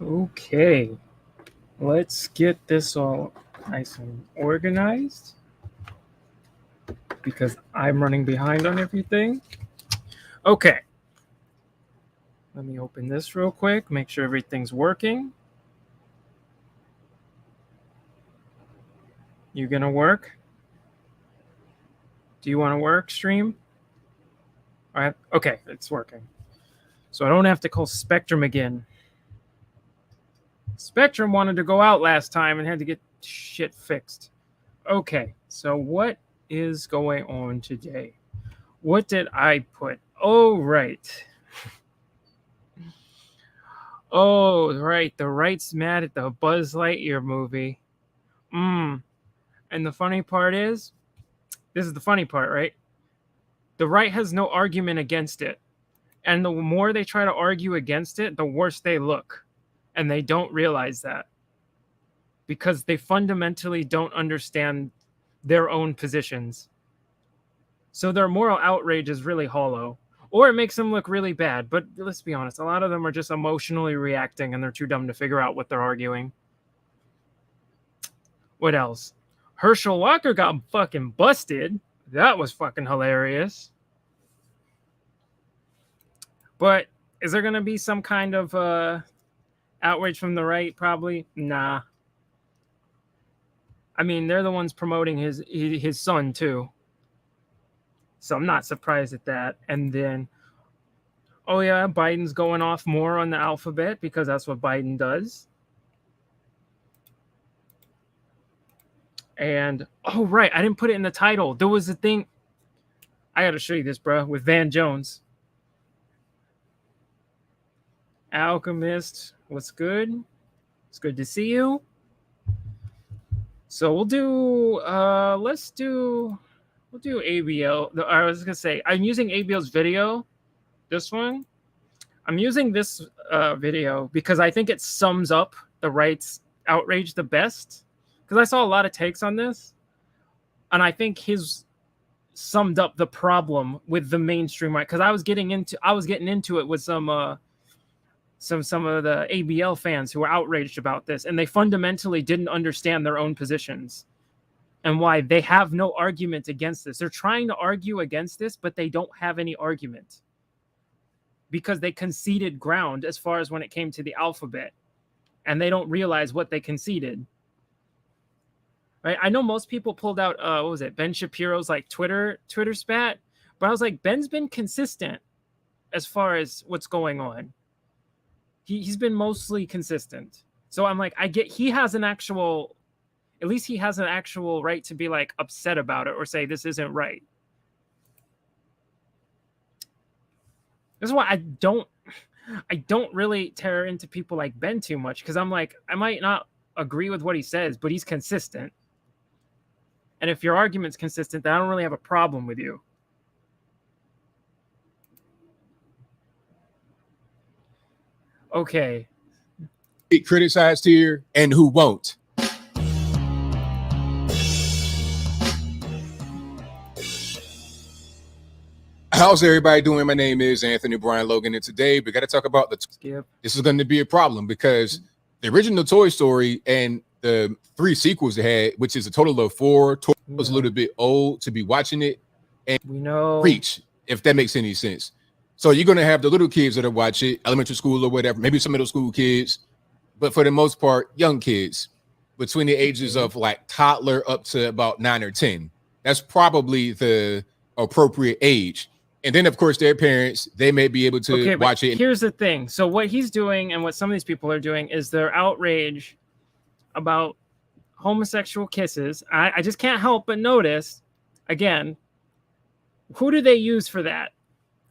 Okay, let's get this all nice and organized because I'm running behind on everything. Okay, let me open this real quick, make sure everything's working. You gonna work? Do you want to work, stream? All right, okay, it's working. So I don't have to call Spectrum again. Spectrum wanted to go out last time and had to get shit fixed. Okay, so what is going on today? What did I put? Oh, right. Oh, right. The right's mad at the Buzz Lightyear movie. And the funny part is, this is the funny part, right? The right has no argument against it. And the more they try to argue against it, the worse they look. And they don't realize that. Because they fundamentally don't understand their own positions. So their moral outrage is really hollow. Or it makes them look really bad. But let's be honest, a lot of them are just emotionally reacting and they're too dumb to figure out what they're arguing. What else? Herschel Walker got fucking busted. That was fucking hilarious. But is there going to be some kind of outrage from the right? Probably. Nah. I mean, they're the ones promoting his son, too. So I'm not surprised at that. And then, oh yeah, Biden's going off more on the alphabet because that's what Biden does. And, oh, right, I didn't put it in the title. There was a thing. I got to show you this, bro, with Van Jones. Alchemist, what's good? It's good to see you. So we'll do ABL. I was gonna say I'm using ABL's video. This one, I'm using this video because I think it sums up the right's outrage the best. Because I saw a lot of takes on this, and I think his summed up the problem with the mainstream right. Because I was getting into it with some of the ABL fans who were outraged about this, and they fundamentally didn't understand their own positions and why they have no argument against this. They're trying to argue against this, but they don't have any argument because they conceded ground as far as when it came to the alphabet, and they don't realize what they conceded. Right? I know most people pulled out what was it, Ben Shapiro's like Twitter spat, but I was like, Ben's been consistent as far as what's going on. He's been mostly consistent. So I'm like, I get at least he has an actual right to be like upset about it or say this isn't right. This is why I don't really tear into people like Ben too much, because I'm like, I might not agree with what he says, but he's consistent. And if your argument's consistent, then I don't really have a problem with you. Okay. Get criticized here and who won't. How's everybody doing? My name is Anthony Brian Logan, and today we got to talk about this is going to be a problem because the original Toy Story and the 3 sequels it had, which is a total of 4, was a little bit old to be watching it and reach, if that makes any sense. So you're going to have the little kids that are watching elementary school or whatever, maybe some middle school kids, but for the most part, young kids between the ages of like toddler up to about 9 or 10. That's probably the appropriate age. And then, of course, their parents, they may be able to watch it. Here's the thing. So what he's doing and what some of these people are doing is their outrage about homosexual kisses. I just can't help but notice, again, who do they use for that?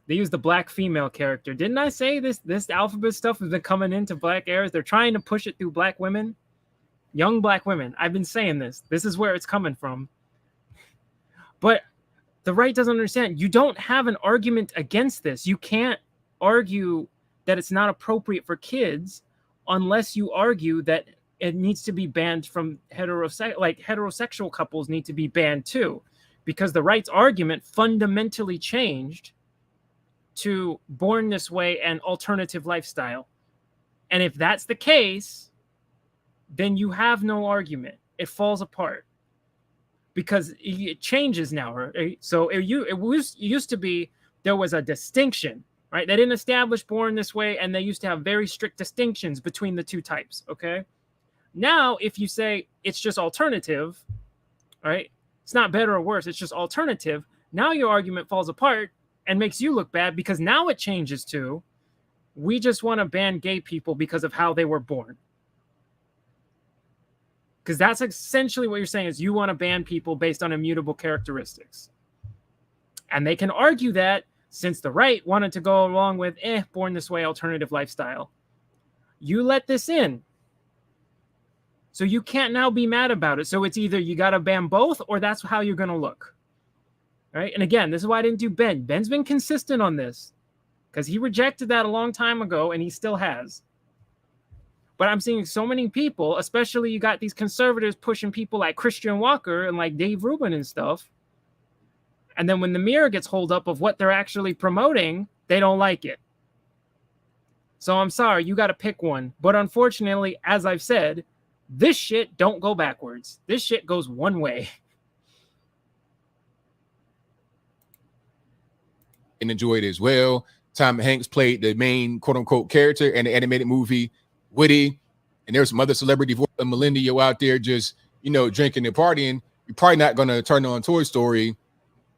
They use the black female character. Didn't I say this alphabet stuff has been coming into black eras? They're trying to push it through black women, young black women. I've been saying this. This is where it's coming from. But the right doesn't understand. You don't have an argument against this. You can't argue that it's not appropriate for kids unless you argue that it needs to be banned from heterosexual couples need to be banned too, because the right's argument fundamentally changed to born this way and alternative lifestyle. And if that's the case, then you have no argument. It falls apart because it changes now. Right? So it used to be there was a distinction, right? They didn't establish born this way, and they used to have very strict distinctions between the two types. Okay. Now, if you say it's just alternative, right? It's not better or worse. It's just alternative. Now your argument falls apart and makes you look bad because now it changes to, we just want to ban gay people because of how they were born. Because that's essentially what you're saying is you want to ban people based on immutable characteristics. And they can argue that since the right wanted to go along with, born this way, alternative lifestyle, you let this in. So you can't now be mad about it. So it's either you got to ban both or that's how you're going to look. Right? And again, this is why I didn't do Ben. Ben's been consistent on this because he rejected that a long time ago and he still has. But I'm seeing so many people, especially you got these conservatives pushing people like Christian Walker and like Dave Rubin and stuff. And then when the mirror gets hold up of what they're actually promoting, they don't like it. So I'm sorry, you got to pick one. But unfortunately, as I've said, this shit don't go backwards. This shit goes one way. And enjoyed it as well. Tom Hanks played the main quote-unquote character in the animated movie Woody, and there's some other celebrity millennial out there just, drinking and partying. You're probably not going to turn on Toy Story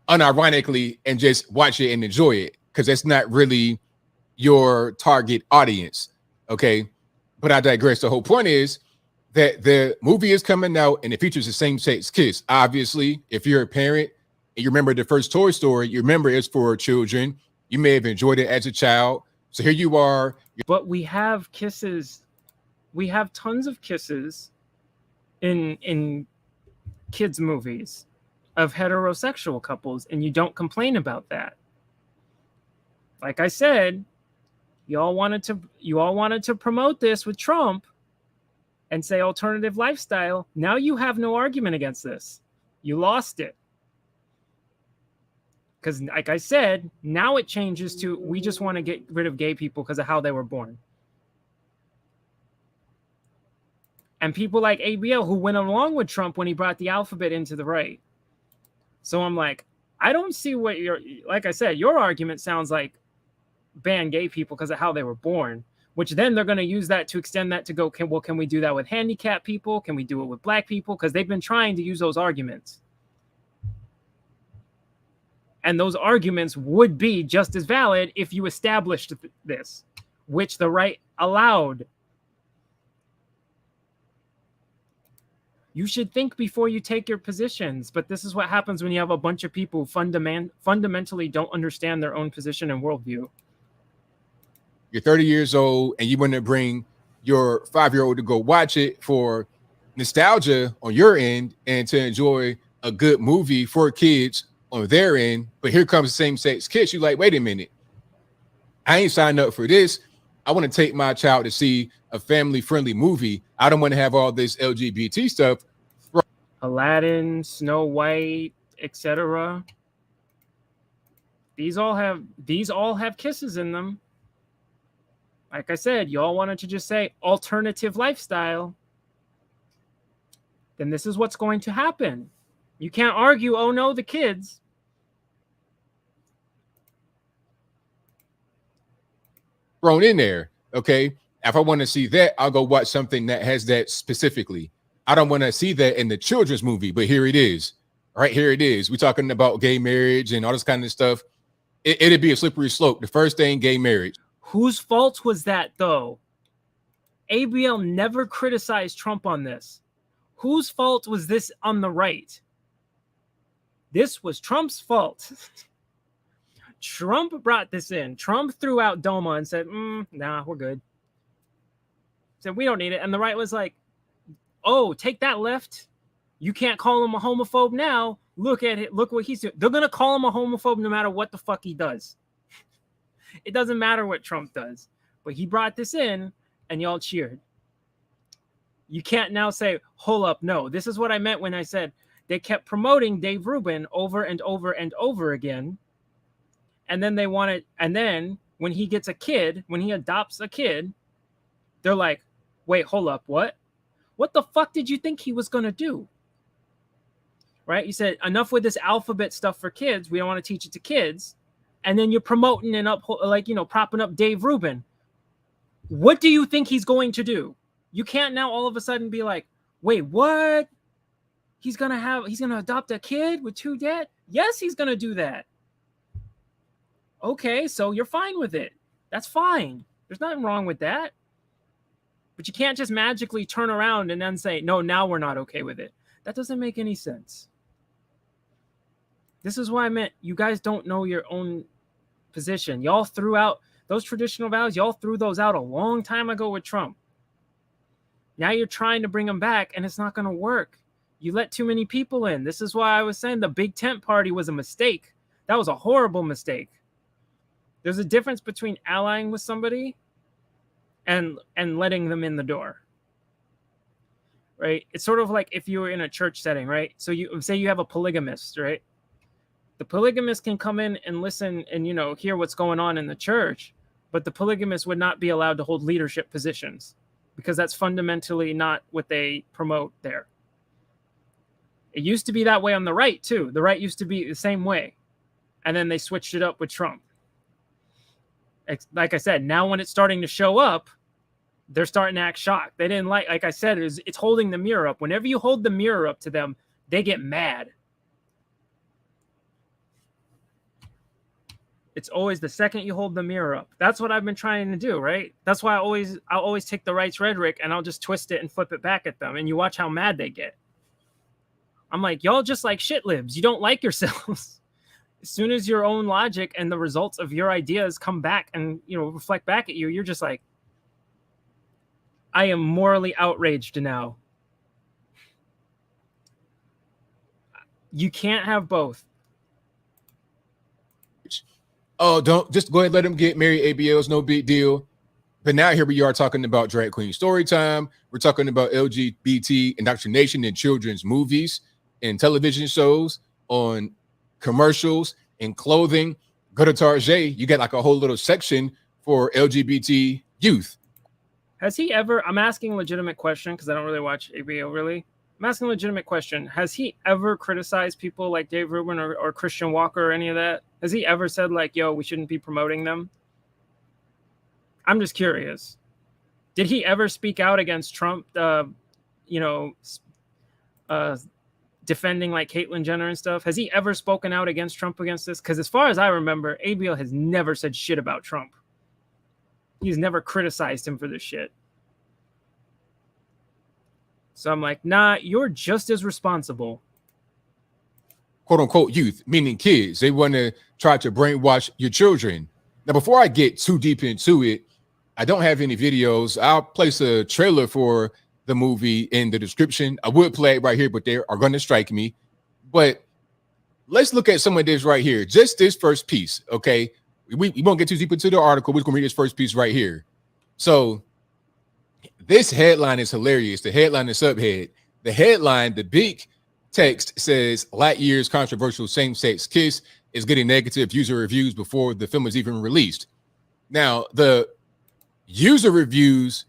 unironically and just watch it and enjoy it because that's not really your target audience. Okay. But I digress. The whole point is that the movie is coming out and it features the same-sex kiss. Obviously, if you're a parent and you remember the first Toy Story, you remember it's for children. You may have enjoyed it as a child. So here you are. But we have kisses. We have tons of kisses in kids' movies of heterosexual couples, and you don't complain about that. Like I said, you all wanted to promote this with Trump and say alternative lifestyle. Now you have no argument against this. You lost it. Because like I said, now it changes to we just want to get rid of gay people because of how they were born. And people like ABL who went along with Trump when he brought the alphabet into the right. So I'm like, I don't see what like I said, your argument sounds like ban gay people because of how they were born, which then they're going to use that to extend that to go, can we do that with handicapped people? Can we do it with black people? Because they've been trying to use those arguments. And those arguments would be just as valid if you established this, which the right allowed. You should think before you take your positions, but this is what happens when you have a bunch of people who fundamentally don't understand their own position and worldview. You're 30 years old and you want to bring your 5-year-old to go watch it for nostalgia on your end and to enjoy a good movie for kids on their end. But here comes the same-sex kiss. You're like, wait a minute. I ain't signed up for this. I want to take my child to see a family-friendly movie. I don't want to have all this LGBT stuff. Aladdin, Snow White, etc. These all have kisses in them. Like I said, y'all wanted to just say alternative lifestyle. Then this is what's going to happen. You can't argue, oh no, the kids. Thrown in there, okay? If I want to see that, I'll go watch something that has that specifically. I don't want to see that in the children's movie, but here it is. Right here it is. We're talking about gay marriage and all this kind of stuff. It'd be a slippery slope. The first thing, gay marriage. Whose fault was that, though? ABL never criticized Trump on this. Whose fault was this on the right? This was Trump's fault. Trump brought this in. Trump threw out DOMA and said, nah, we're good. Said, we don't need it. And the right was like, oh, take that left. You can't call him a homophobe now. Look at it. Look what he's doing. They're going to call him a homophobe no matter what the fuck he does. It doesn't matter what Trump does. But he brought this in and y'all cheered. You can't now say, hold up, no. This is what I meant when I said they kept promoting Dave Rubin over and over and over again. And then they wanted, and then when he gets a kid, when he adopts a kid, They're like, wait, hold up, what? What the fuck did you think he was going to do? Right? You said, enough with this alphabet stuff for kids. We don't want to teach it to kids. And then you're promoting and propping up Dave Rubin. What do you think he's going to do? You can't now all of a sudden be like, wait, what? He's going to adopt a kid with 2 dads? Yes, he's going to do that. Okay, so you're fine with it. That's fine. There's nothing wrong with that. But you can't just magically turn around and then say, no, now we're not okay with it. That doesn't make any sense. This is why I meant you guys don't know your own position. Y'all threw out those traditional values. Y'all threw those out a long time ago with Trump. Now you're trying to bring them back, and it's not going to work. You let too many people in. This is why I was saying the big tent party was a mistake. That was a horrible mistake. There's a difference between allying with somebody and letting them in the door. Right? It's sort of like if you were in a church setting, right? So you say you have a polygamist, right? The polygamist can come in and listen and, hear what's going on in the church, but the polygamist would not be allowed to hold leadership positions because that's fundamentally not what they promote there. It used to be that way on the right, too. The right used to be the same way. And then they switched it up with Trump. Like I said, now when it's starting to show up, they're starting to act shocked. They didn't like I said, it's holding the mirror up. Whenever you hold the mirror up to them, they get mad. It's always the second you hold the mirror up. That's what I've been trying to do, right? That's why I'll always take the right's rhetoric and I'll just twist it and flip it back at them. And you watch how mad they get. I'm like, y'all just like shit libs. You don't like yourselves. As soon as your own logic and the results of your ideas come back and, reflect back at you, you're just like, I am morally outraged now. You can't have both. Oh, don't just go ahead and let them get married. ABL's no big deal. But now here we are talking about drag queen story time. We're talking about LGBT indoctrination in children's movies and television shows, on commercials and clothing. Go to Target, you get like a whole little section for LGBT youth. Has he ever, I'm asking a legitimate question because I don't really watch ABL really. I'm asking a legitimate question. Has he ever criticized people like Dave Rubin or Christian Walker or any of that? Has he ever said like, yo, we shouldn't be promoting them? I'm just curious. Did he ever speak out against Trump, defending like Caitlyn Jenner and stuff? Has he ever spoken out against Trump against this? Because as far as I remember, ABL has never said shit about Trump. He's never criticized him for this shit. So I'm like, nah, you're just as responsible. Quote unquote youth, meaning kids. They want to try to brainwash your children. Now, before I get too deep into it, I don't have any videos. I'll place a trailer for the movie in the description. I would play it right here, but they are going to strike me. But let's look at some of this right here. Just this first piece, okay? We won't get too deep into the article. We're going to read this first piece right here. So this headline is hilarious. The headline is subhead. The headline, the big text says, Lightyear's controversial same-sex kiss is getting negative user reviews before the film is even released. Now, the user reviews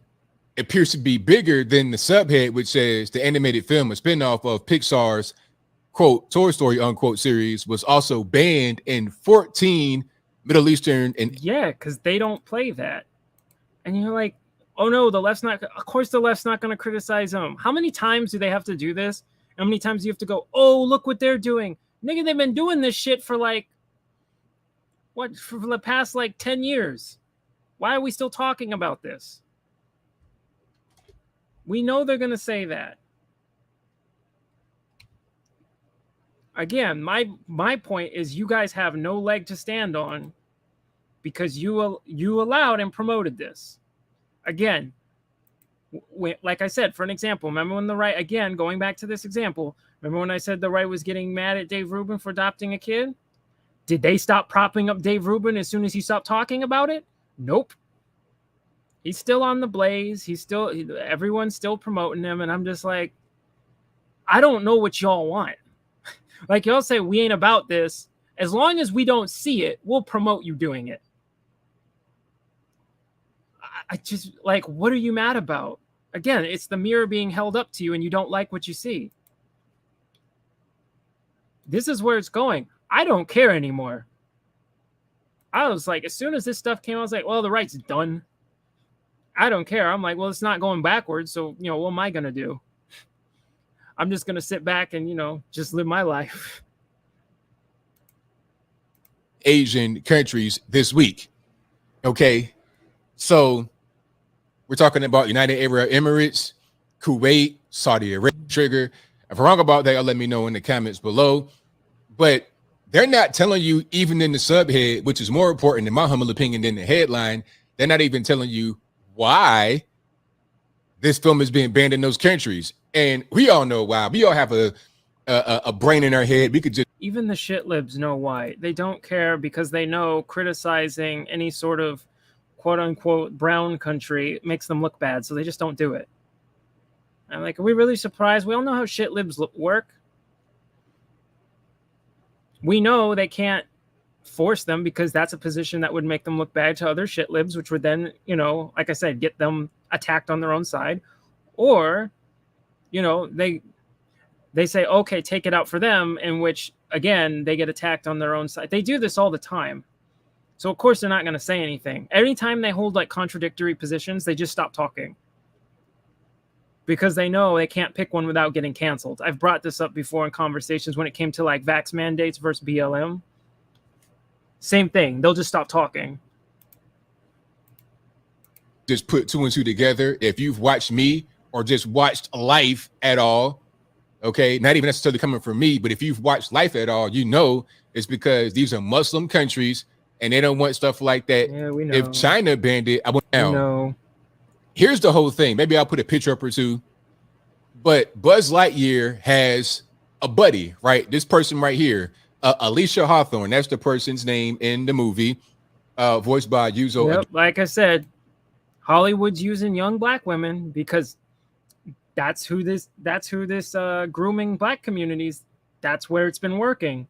appears to be bigger than the subhead, which says the animated film, a spinoff of Pixar's, quote, Toy Story, unquote, series, was also banned in 14 Middle Eastern and because they don't play that. And you're like, oh no, the left's not, of course the left's not going to criticize them. How many times do they have to do this? How many times do you have to go, oh, look what they're doing? Nigga, they've been doing this shit for like, what, for the past like 10 years. Why are we still talking about this? We know they're going to say that. Again, my point is you guys have no leg to stand on because you allowed and promoted this. Again, like I said, for an example, remember when the right, again, going back to this example, remember when I said the right was getting mad at Dave Rubin for adopting a kid? Did they stop propping up Dave Rubin as soon as he stopped talking about it? Nope. He's still on the blaze. Everyone's still promoting him. And I'm just like, I don't know what y'all want. Like y'all say, we ain't about this. As long as we don't see it, we'll promote you doing it. I just like, what are you mad about? Again, it's the mirror being held up to you and you don't like what you see. This is where it's going. I don't care anymore. I was like, as soon as this stuff came, I was like, well, the right's done. I don't care. I'm like, well, it's not going backwards. So, what am I going to do? I'm just going to sit back and, just live my life. Asian countries this week. Okay. So we're talking about United Arab Emirates, Kuwait, Saudi Arabia, trigger. If I'm wrong about that, y'all let me know in the comments below. But they're not telling you, even in the subhead, which is more important in my humble opinion than the headline, they're not even telling you why this film is being banned in those countries. And we all know why. We all have a brain in our head. We could just... Even the shit libs know why. They don't care because they know criticizing any sort of quote unquote brown country makes them look bad. So they just don't do it. I'm like, are we really surprised? We all know how shit libs work. We know they can't force them because that's a position that would make them look bad to other shit libs, which would then, like I said, get them attacked on their own side. Or, they say, okay, take it out for them, in which, again, they get attacked on their own side. They do this all the time. So, of course, they're not going to say anything. Anytime they hold, contradictory positions, they just stop talking. Because they know they can't pick one without getting canceled. I've brought this up before in conversations when it came to, vax mandates versus BLM. Same thing. They'll just stop talking. Just put two and two together. If you've watched me or just watched Life at all, okay, not even necessarily coming from me, but if you've watched Life at all, it's because these are Muslim countries and they don't want stuff like that. Yeah, we know. If China banned it, I went down. No. Here's the whole thing. Maybe I'll put a picture up or two. But Buzz Lightyear has a buddy, right? This person right here, Alicia Hawthorne. That's the person's name in the movie, voiced by Yuzo. Yep, like I said, Hollywood's using young black women because that's who this grooming black communities. That's where it's been working.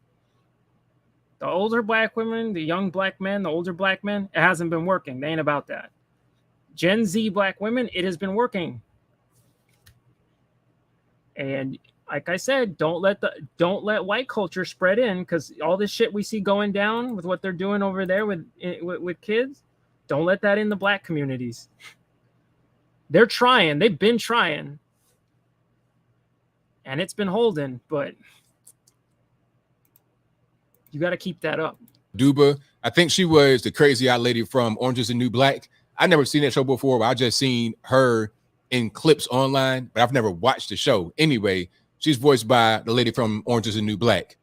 The older black women, the young black men, the older black men, it hasn't been working. They ain't about that. Gen Z black women, it has been working. And like I said, don't let white culture spread in, because all this shit we see going down with what they're doing over there with kids, don't let that in the black communities. They're trying. They've been trying. And it's been holding, but you got to keep that up. Duba, I think she was the crazy-eyed lady from Orange is the New Black. I've never seen that show before, but I just seen her in clips online, but I've never watched the show. Anyway, she's voiced by the lady from Orange is the New Black.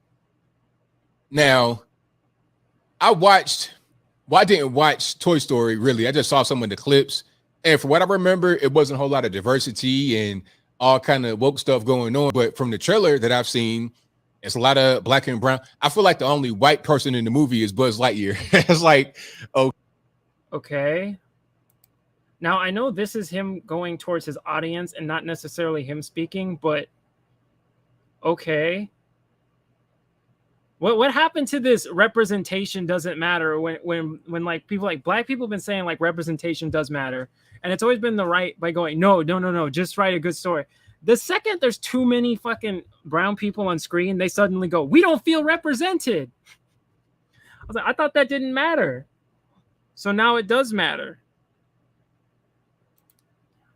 Now, I didn't watch Toy Story, really. I just saw some of the clips. And from what I remember, it wasn't a whole lot of diversity and all kind of woke stuff going on. But from the trailer that I've seen, it's a lot of black and brown. I feel like the only white person in the movie is Buzz Lightyear. It's like, okay. Now, I know this is him going towards his audience and not necessarily him speaking, but okay. What happened to this representation doesn't matter when like people like black people have been saying like representation does matter. And it's always been the right by going, no, just write a good story. The second there's too many fucking brown people on screen, they suddenly go, we don't feel represented. I was like, I thought that didn't matter. So now it does matter.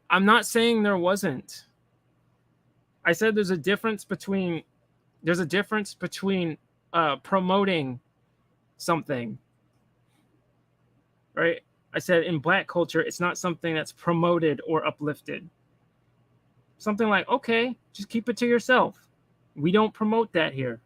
I'm not saying there wasn't. I said there's a difference between promoting something, right? I said in black culture, it's not something that's promoted or uplifted. Something like, okay, just keep it to yourself. We don't promote that here.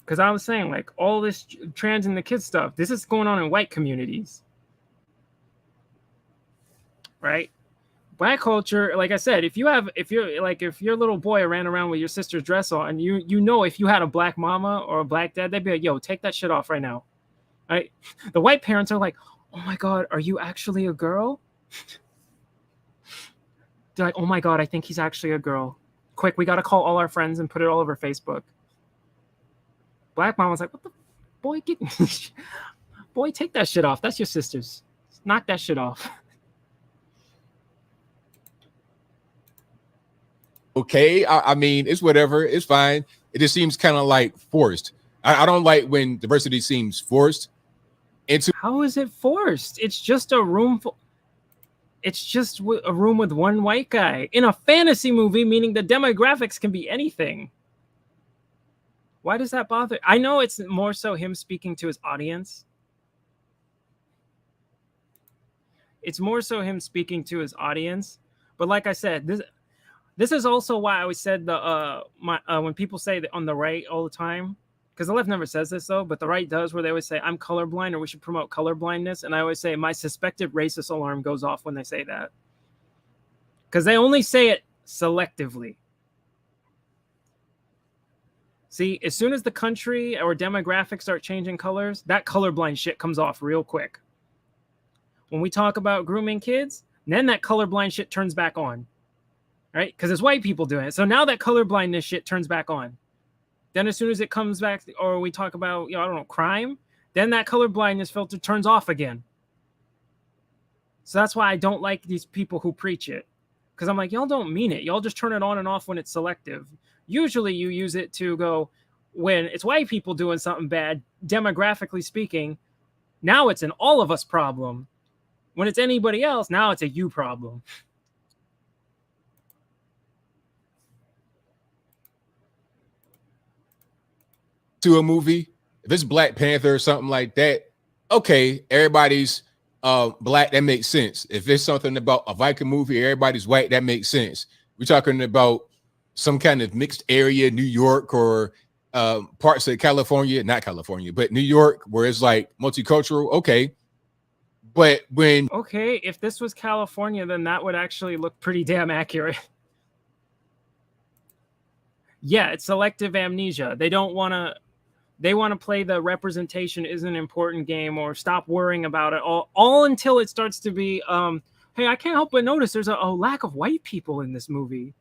Because I was saying, like, all this trans and the kids stuff, this is going on in white communities. Right? Black culture, like I said, if your little boy ran around with your sister's dress on, and you know if you had a black mama or a black dad, they'd be like, yo, take that shit off right now. Right? The white parents are like, oh my God, are you actually a girl? They're like, oh my God, I think he's actually a girl. quick, we got to call all our friends and put it all over Facebook. Black mom was like, what the boy, boy, take that shit off. That's your sister's. Knock that shit off. Okay, I mean, it's whatever. It's fine. It just seems kind of like forced. I don't like when diversity seems forced. How is it forced? It's just a room full. It's just a room with one white guy in a fantasy movie, meaning the demographics can be anything. Why does that bother? I know it's more so him speaking to his audience. It's more so him speaking to his audience. But like I said, this is also why I always said when people say that on the right all the time, because the left never says this though, but the right does, where they always say I'm colorblind or we should promote colorblindness, and I always say my suspected racist alarm goes off when they say that, because they only say it selectively. See, as soon as the country or demographics start changing colors, that colorblind shit comes off real quick. When we talk about grooming kids, then that colorblind shit turns back on, right? Because it's white people doing it. So now that colorblindness shit turns back on. Then as soon as it comes back, or we talk about, I don't know, crime, then that colorblindness filter turns off again. So that's why I don't like these people who preach it. Because I'm like, y'all don't mean it. Y'all just turn it on and off when it's selective. Usually you use it to go, when it's white people doing something bad, demographically speaking, now it's an all of us problem. When it's anybody else, now it's a you problem. To a movie, if it's Black Panther or something like that, okay, everybody's black, that makes sense. If it's something about a Viking movie, everybody's white, that makes sense. We're talking about some kind of mixed area, New York or parts of California, not California, but New York, where it's like multicultural, okay. But if this was California, then that would actually look pretty damn accurate. Yeah, it's selective amnesia. They want to play the representation is an important game, or stop worrying about it all until it starts to be, hey, I can't help but notice there's a lack of white people in this movie.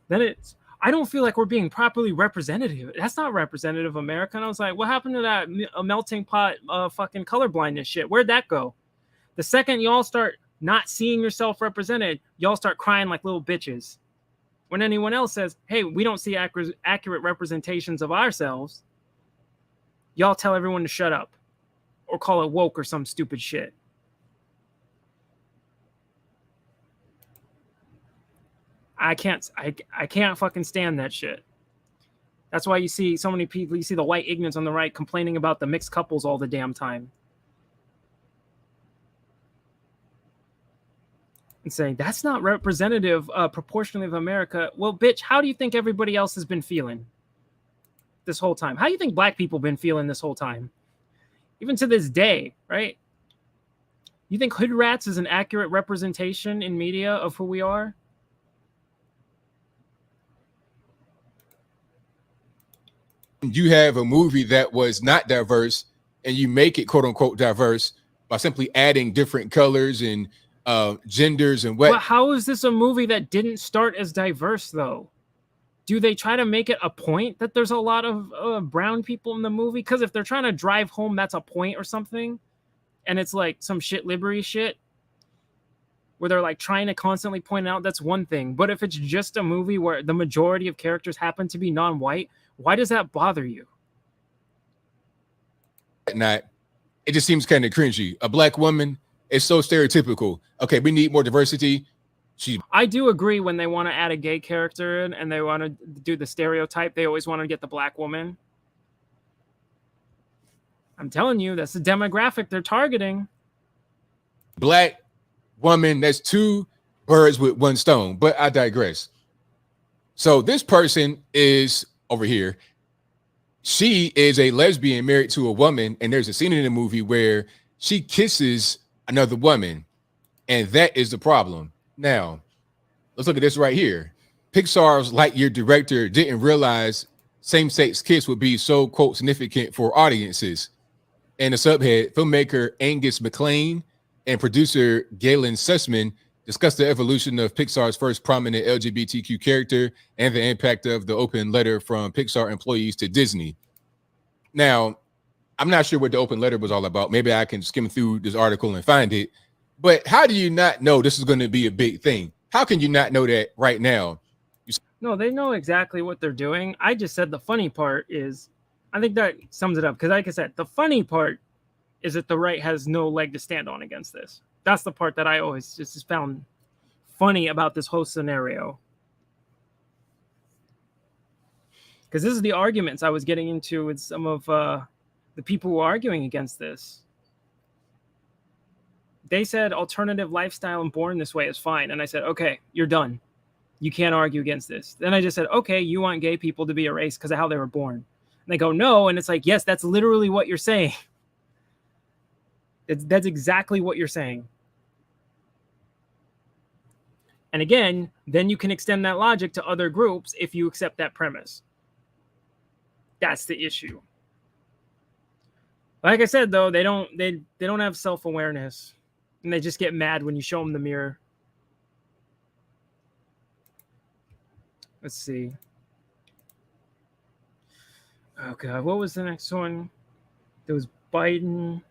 Then I don't feel like we're being properly representative. That's not representative America. And I was like, what happened to that melting pot fucking colorblindness shit? Where'd that go? The second y'all start not seeing yourself represented, y'all start crying like little bitches. When anyone else says, hey, we don't see accurate representations of ourselves, y'all tell everyone to shut up or call it woke or some stupid shit. I can't fucking stand that shit. That's why you see so many people, you see the white ignorance on the right complaining about the mixed couples all the damn time. And saying, that's not representative proportionally of America. Well, bitch, how do you think everybody else has been feeling this whole time? How do you think black people been feeling this whole time? Even to this day, right? You think hood rats is an accurate representation in media of who we are? You have a movie that was not diverse and you make it quote unquote diverse by simply adding different colors and genders and what. But how is this a movie that didn't start as diverse though? Do they try to make it a point that there's a lot of brown people in the movie? Because if they're trying to drive home that's a point or something, and it's like some shit liberty shit where they're like trying to constantly point out, that's one thing. But if it's just a movie where the majority of characters happen to be non-white, why does that bother you? Not, it just seems kind of cringy. A black woman is so stereotypical. Okay, we need more diversity. I do agree when they want to add a gay character in and they want to do the stereotype, they always want to get the black woman. I'm telling you, that's the demographic they're targeting. Black woman, that's two birds with one stone, but I digress. So this person is over here. She is a lesbian married to a woman, and there's a scene in the movie where she kisses another woman, and that is the problem. Now, let's look at this right here. Pixar's Lightyear director didn't realize same-sex kiss would be so, quote, significant for audiences. And the subhead, filmmaker Angus MacLean and producer Galen Sussman discuss the evolution of Pixar's first prominent LGBTQ character and the impact of the open letter from Pixar employees to Disney. Now, I'm not sure what the open letter was all about. Maybe I can skim through this article and find it. But how do you not know this is going to be a big thing? How can you not know that right now? No, they know exactly what they're doing. I just said the funny part is, I think that sums it up. Because like I said, the funny part is that the right has no leg to stand on against this. That's the part that I always just found funny about this whole scenario. Because this is the arguments I was getting into with some of the people who are arguing against this. They said alternative lifestyle and born this way is fine. And I said, okay, you're done. You can't argue against this. Then I just said, okay, you want gay people to be erased because of how they were born. And they go, no. And it's like, yes, that's literally what you're saying. That's exactly what you're saying. And again, then you can extend that logic to other groups if you accept that premise. That's the issue. Like I said, though, they don't have self-awareness, and they just get mad when you show them the mirror. Let's see. Oh God, what was the next one? There was Biden.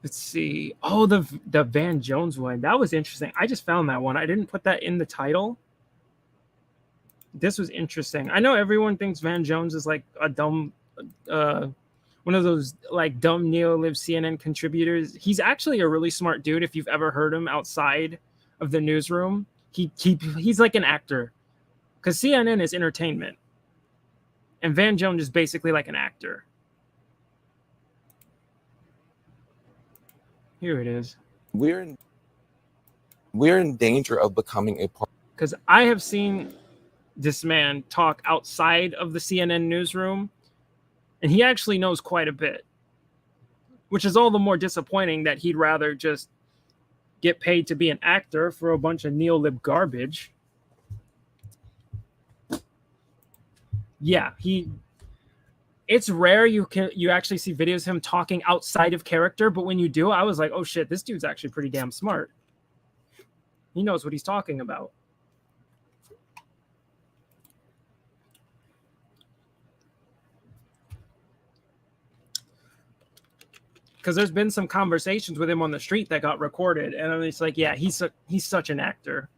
Let's see. Oh, the Van Jones one. That was interesting. I just found that one. I didn't put that in the title. This was interesting. I know everyone thinks Van Jones is like a dumb, one of those like dumb neo-lib CNN contributors. He's actually a really smart dude. If you've ever heard him outside of the newsroom, he's like an actor, because CNN is entertainment, and Van Jones is basically like an actor. Here it is. We're in danger of becoming a part. Because I have seen this man talk outside of the CNN newsroom, and he actually knows quite a bit, which is all the more disappointing that he'd rather just get paid to be an actor for a bunch of neo-lib garbage. Yeah, it's rare you actually see videos of him talking outside of character, but when you do, I was like, oh shit, this dude's actually pretty damn smart. He knows what he's talking about. Because there's been some conversations with him on the street that got recorded, and it's like, yeah, he's such an actor.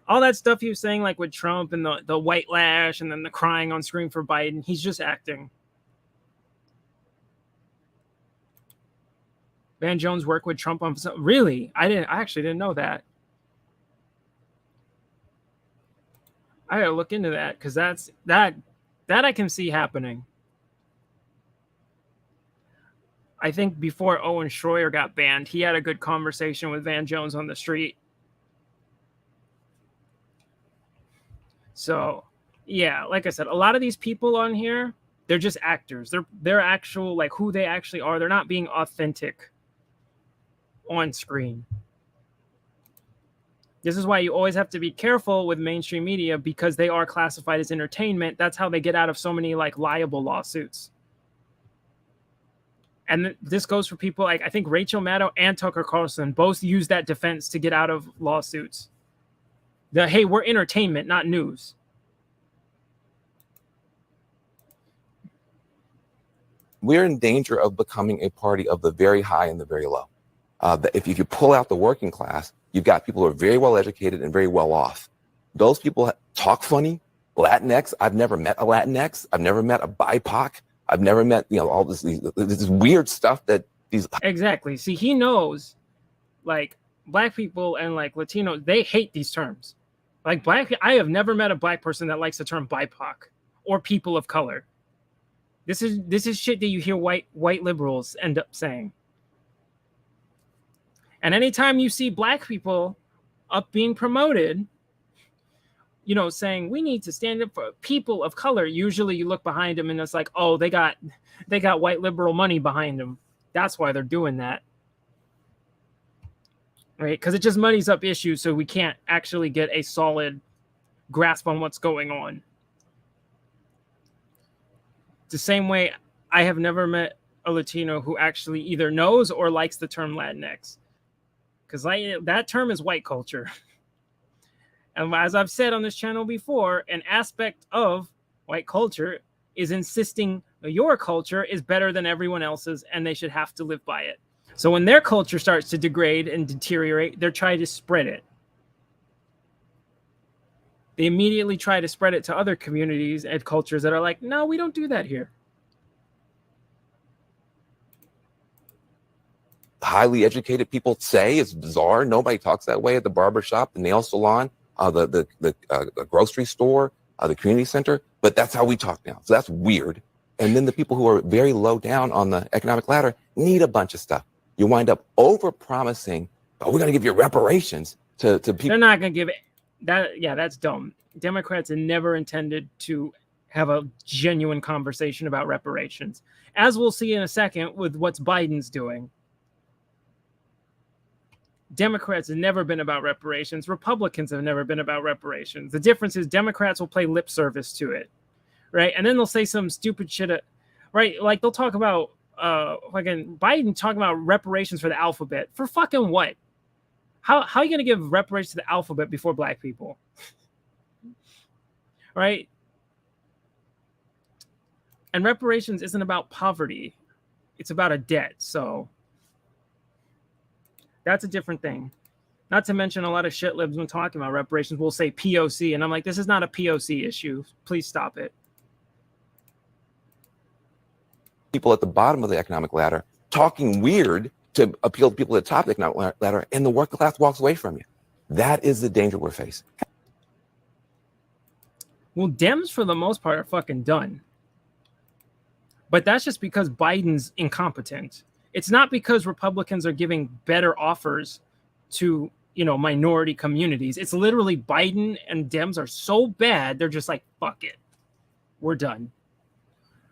All that stuff he was saying, like with Trump and the white lash and then the crying on screen for Biden, he's just acting. Van Jones worked with Trump on really? I actually didn't know that. I gotta look into that, because that I can see happening. I think before Owen Schroyer got banned, he had a good conversation with Van Jones on the street. So, yeah, like I said, a lot of these people on here, they're just actors. They're actual, like, who they actually are. They're not being authentic on screen. This is why you always have to be careful with mainstream media, because they are classified as entertainment. That's how they get out of so many, like, liable lawsuits. And this goes for people like, I think Rachel Maddow and Tucker Carlson both use that defense to get out of lawsuits. Hey, we're entertainment, not news. We're in danger of becoming a party of the very high and the very low. If you pull out the working class, you've got people who are very well educated and very well off. Those people talk funny. Latinx, I've never met a Latinx. I've never met a BIPOC. I've never met, all this weird stuff that these. Exactly. See, he knows, like, black people and like Latinos, they hate these terms. Like I have never met a black person that likes the term BIPOC or people of color. This is shit that you hear white liberals end up saying. And anytime you see black people up being promoted, saying we need to stand up for people of color, usually you look behind them and it's like, oh, they got white liberal money behind them. That's why they're doing that. Right? Because it just muddies up issues, so we can't actually get a solid grasp on what's going on. The same way I have never met a Latino who actually either knows or likes the term Latinx, because that term is white culture. And as I've said on this channel before, an aspect of white culture is insisting your culture is better than everyone else's and they should have to live by it. So when their culture starts to degrade and deteriorate, they're trying to spread it. They immediately try to spread it to other communities and cultures that are like, no, we don't do that here. Highly educated people say it's bizarre. Nobody talks that way at the barber shop, the nail salon, the grocery store, the community center. But that's how we talk now. So that's weird. And then the people who are very low down on the economic ladder need a bunch of stuff. You wind up over promising, oh, we're going to give you reparations to people. They're not going to give it. That, yeah, that's dumb. Democrats have never intended to have a genuine conversation about reparations, as we'll see in a second with what's Biden's doing. Democrats have never been about reparations. Republicans have never been about reparations. The difference is Democrats will play lip service to it, right? And then they'll say some stupid shit, right? Like they'll talk about fucking Biden talking about reparations for the alphabet. For fucking what? How are you going to give reparations to the alphabet before black people? Right? And reparations isn't about poverty. It's about a debt. So that's a different thing. Not to mention a lot of shit libs when talking about reparations will say POC. And I'm like, this is not a POC issue. Please stop it. People at the bottom of the economic ladder talking weird to appeal to people at the top of the economic ladder, and the working class walks away from you. That is the danger we're facing. Well, Dems, for the most part, are fucking done. But that's just because Biden's incompetent. It's not because Republicans are giving better offers to, minority communities. It's literally Biden and Dems are so bad, they're just like, fuck it. We're done.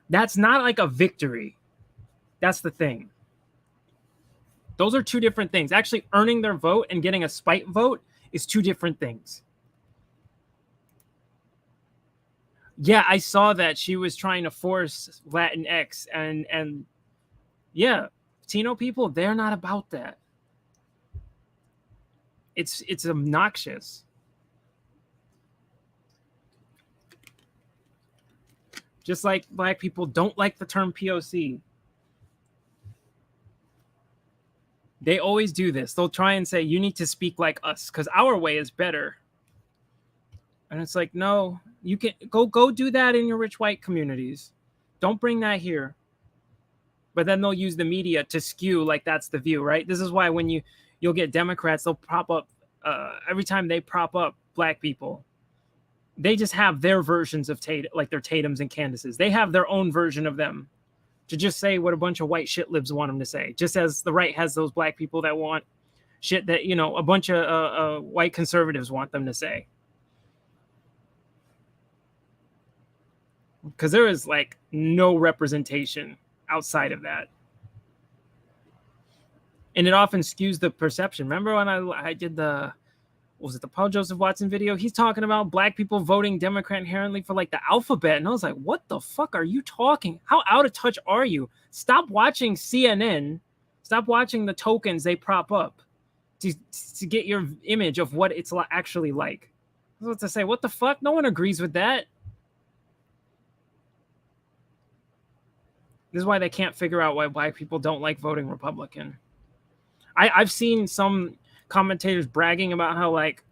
That's not like a victory. That's the thing. Those are two different things. Actually, earning their vote and getting a spite vote is two different things. Yeah, I saw that she was trying to force Latinx and yeah, Latino people, they're not about that. It's obnoxious. Just like black people don't like the term POC. They always do this. They'll try and say, you need to speak like us because our way is better. And it's like, no, you can go do that in your rich white communities. Don't bring that here. But then they'll use the media to skew like that's the view, right? This is why when you'll get Democrats, they'll prop up, every time they prop up black people, they just have their versions of like their Tatums and Candaces. They have their own version of them to just say what a bunch of white shit libs want them to say. Just as the right has those black people that want shit that, a bunch of white conservatives want them to say. Because there is like no representation outside of that. And it often skews the perception. Remember when I did the Paul Joseph Watson video? He's talking about black people voting Democrat inherently for like the alphabet. And I was like, what the fuck are you talking? How out of touch are you? Stop watching CNN. Stop watching the tokens they prop up to get your image of what it's actually like. I was about to say, what the fuck? No one agrees with that. This is why they can't figure out why black people don't like voting Republican. I've seen some commentators bragging about how like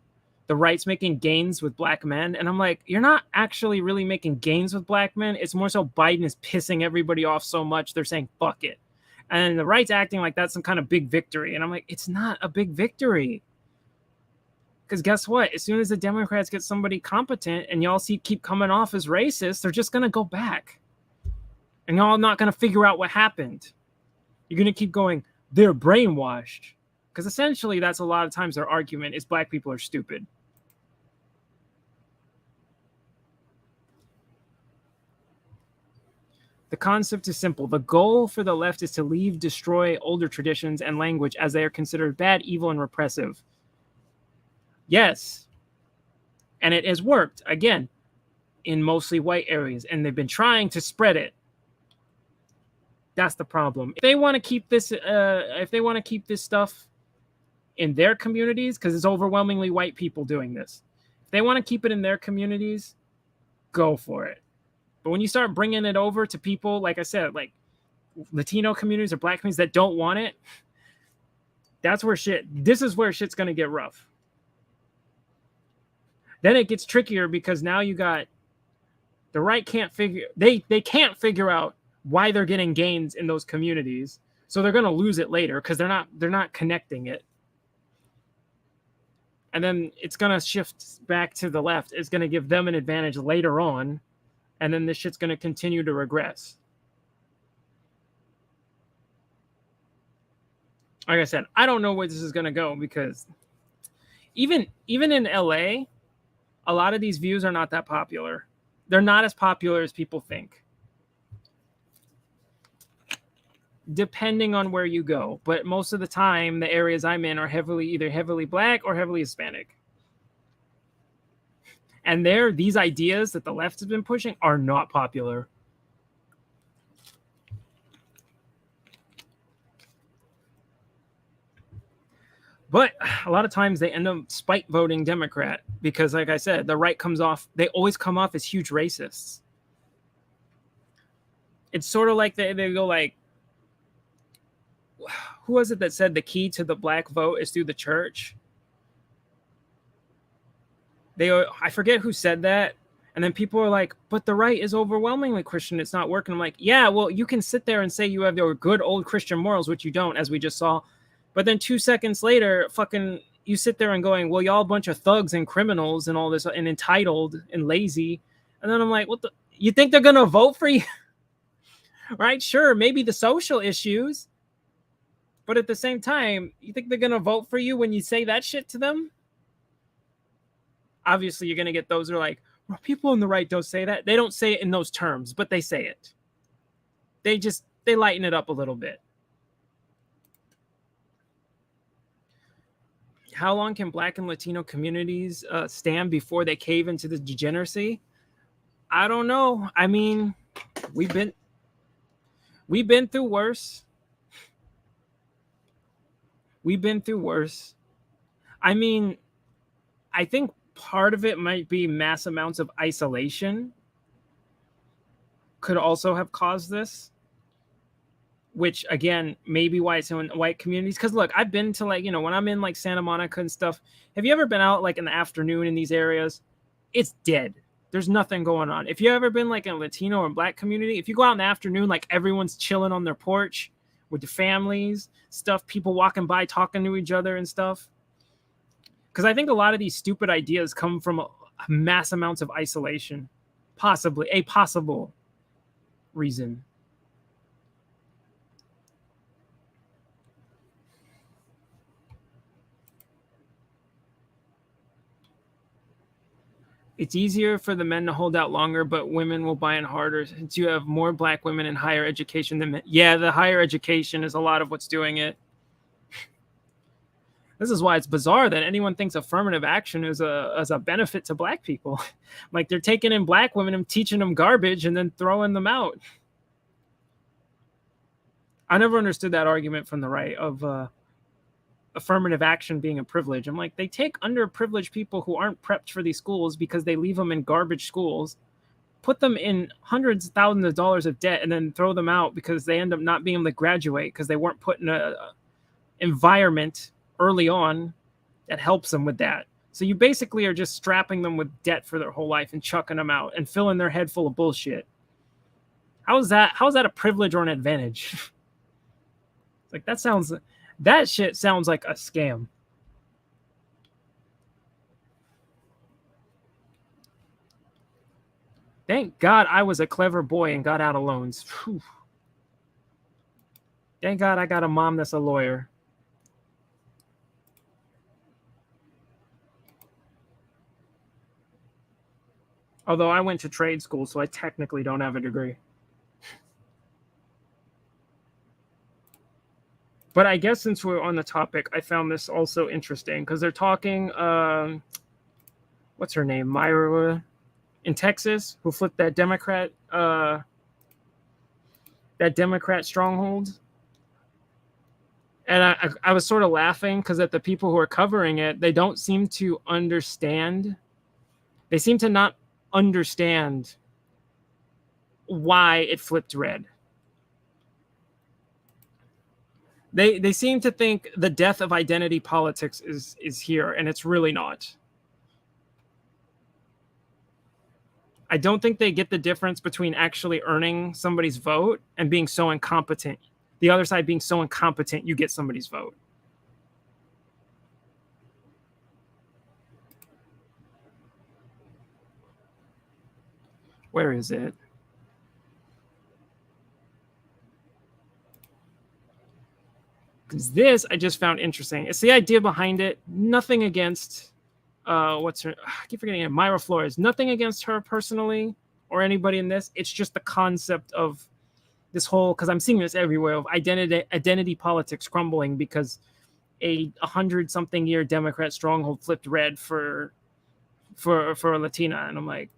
the right's making gains with black men. And I'm like, you're not actually really making gains with black men. It's more so Biden is pissing everybody off so much. They're saying, fuck it. And the right's acting like that's some kind of big victory. And I'm like, it's not a big victory. Because guess what? As soon as the Democrats get somebody competent and y'all keep coming off as racist, they're just going to go back. And y'all not going to figure out what happened. You're going to keep going, they're brainwashed. Because essentially, that's a lot of times their argument is black people are stupid. The concept is simple. The goal for the left is to destroy older traditions and language as they are considered bad, evil, and repressive. Yes. And it has worked, again, in mostly white areas. And they've been trying to spread it. That's the problem. If they want to keep this, stuff in their communities, because it's overwhelmingly white people doing this, if they want to keep it in their communities, go for it. But when you start bringing it over to people, like I said, like Latino communities or Black communities that don't want it, this is where shit's going to get rough. Then it gets trickier because now you got the right can't figure out why they're getting gains in those communities. So they're going to lose it later because they're not connecting it. And then it's going to shift back to the left. It's going to give them an advantage later on. And then this shit's going to continue to regress. Like I said, I don't know where this is going to go because even in LA, a lot of these views are not that popular. They're not as popular as people think, depending on where you go. But most of the time, the areas I'm in are either heavily Black or heavily Hispanic. And these ideas that the left has been pushing are not popular. But a lot of times they end up spite voting Democrat because, like I said, the right they always come off as huge racists. It's sort of like they go like, who was it that said the key to the Black vote is through the church? I forget who said that. And then people are like, but the right is overwhelmingly Christian. It's not working. I'm like, yeah, well, you can sit there and say you have your good old Christian morals, which you don't, as we just saw. But then 2 seconds later, fucking you sit there and going, well, y'all a bunch of thugs and criminals and all this and entitled and lazy. And then I'm like, you think they're going to vote for you? Right? Sure. Maybe the social issues. But at the same time, you think they're going to vote for you when you say that shit to them? Obviously, you're going to get those who are like, well, people on the right don't say that. They don't say it in those terms, but they say it. They lighten it up a little bit. How long can Black and Latino communities stand before they cave into the degeneracy? I don't know. I mean, we've been through worse. We've been through worse. I mean, I think part of it might be mass amounts of isolation could also have caused this. Which, again, maybe why it's in white communities. Because, look, I've been to, like, when I'm in, like, Santa Monica and stuff. Have you ever been out, like, in the afternoon in these areas? It's dead. There's nothing going on. If you ever been, like, in a Latino or Black community, if you go out in the afternoon, like, everyone's chilling on their porch with their families, stuff, people walking by talking to each other and stuff. Because I think a lot of these stupid ideas come from mass amounts of isolation. Possibly. A possible reason. It's easier for the men to hold out longer, but women will buy in harder since you have more Black women in higher education than men. Yeah, the higher education is a lot of what's doing it. This is why it's bizarre that anyone thinks affirmative action is a benefit to Black people. Like they're taking in Black women and teaching them garbage and then throwing them out. I never understood that argument from the right of affirmative action being a privilege. I'm like, they take underprivileged people who aren't prepped for these schools because they leave them in garbage schools, put them in hundreds of thousands of dollars of debt, and then throw them out because they end up not being able to graduate because they weren't put in a environment early on that helps them with that. So you basically are just strapping them with debt for their whole life and chucking them out and filling their head full of bullshit. How is that a privilege or an advantage? Like that shit sounds like a scam. Thank God I was a clever boy and got out of loans. Whew. Thank God I got a mom that's a lawyer. Although I went to trade school, so I technically don't have a degree. But I guess since we're on the topic, I found this also interesting because they're talking, what's her name? Myra in Texas, who flipped that Democrat that Democrat stronghold. And I was sort of laughing because at the people who are covering it, they don't seem to understand. They seem to not understand why it flipped red. They seem to think the death of identity politics is here, and it's really not. I don't think they get the difference between actually earning somebody's vote and being so incompetent. The other side being so incompetent, you get somebody's vote. Where is it? Because this I just found interesting. It's the idea behind it. Nothing against what's her? I keep forgetting it. Myra Flores. Nothing against her personally or anybody in this. It's just the concept of this whole, because I'm seeing this everywhere, of identity politics crumbling because a 100-something year Democrat stronghold flipped red for a Latina, and I'm like,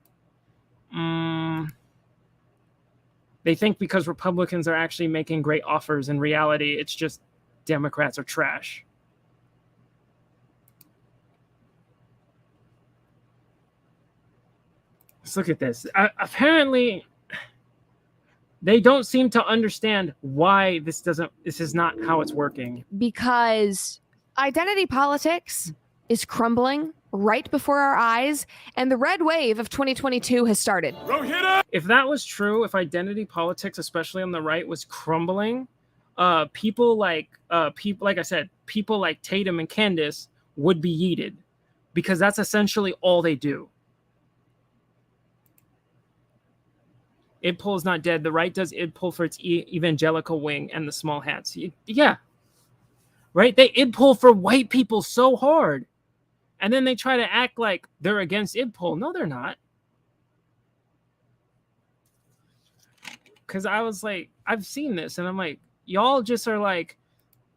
they think because Republicans are actually making great offers. In reality, it's just Democrats are trash. Let's look at this. Apparently, they don't seem to understand why this is not how it's working. Because identity politics is crumbling right before our eyes, and the red wave of 2022 has started. If that was true, if identity politics, especially on the right, was crumbling, people like I said, people like Tatum and Candace would be yeeted, because that's essentially all they do. Id pull is not dead. The right does id pull for its evangelical wing and the small hats. Yeah. Right? They id pull for white people so hard. And then they try to act like they're against id pull. No, they're not. Because I was like, I've seen this, and I'm like, y'all just are like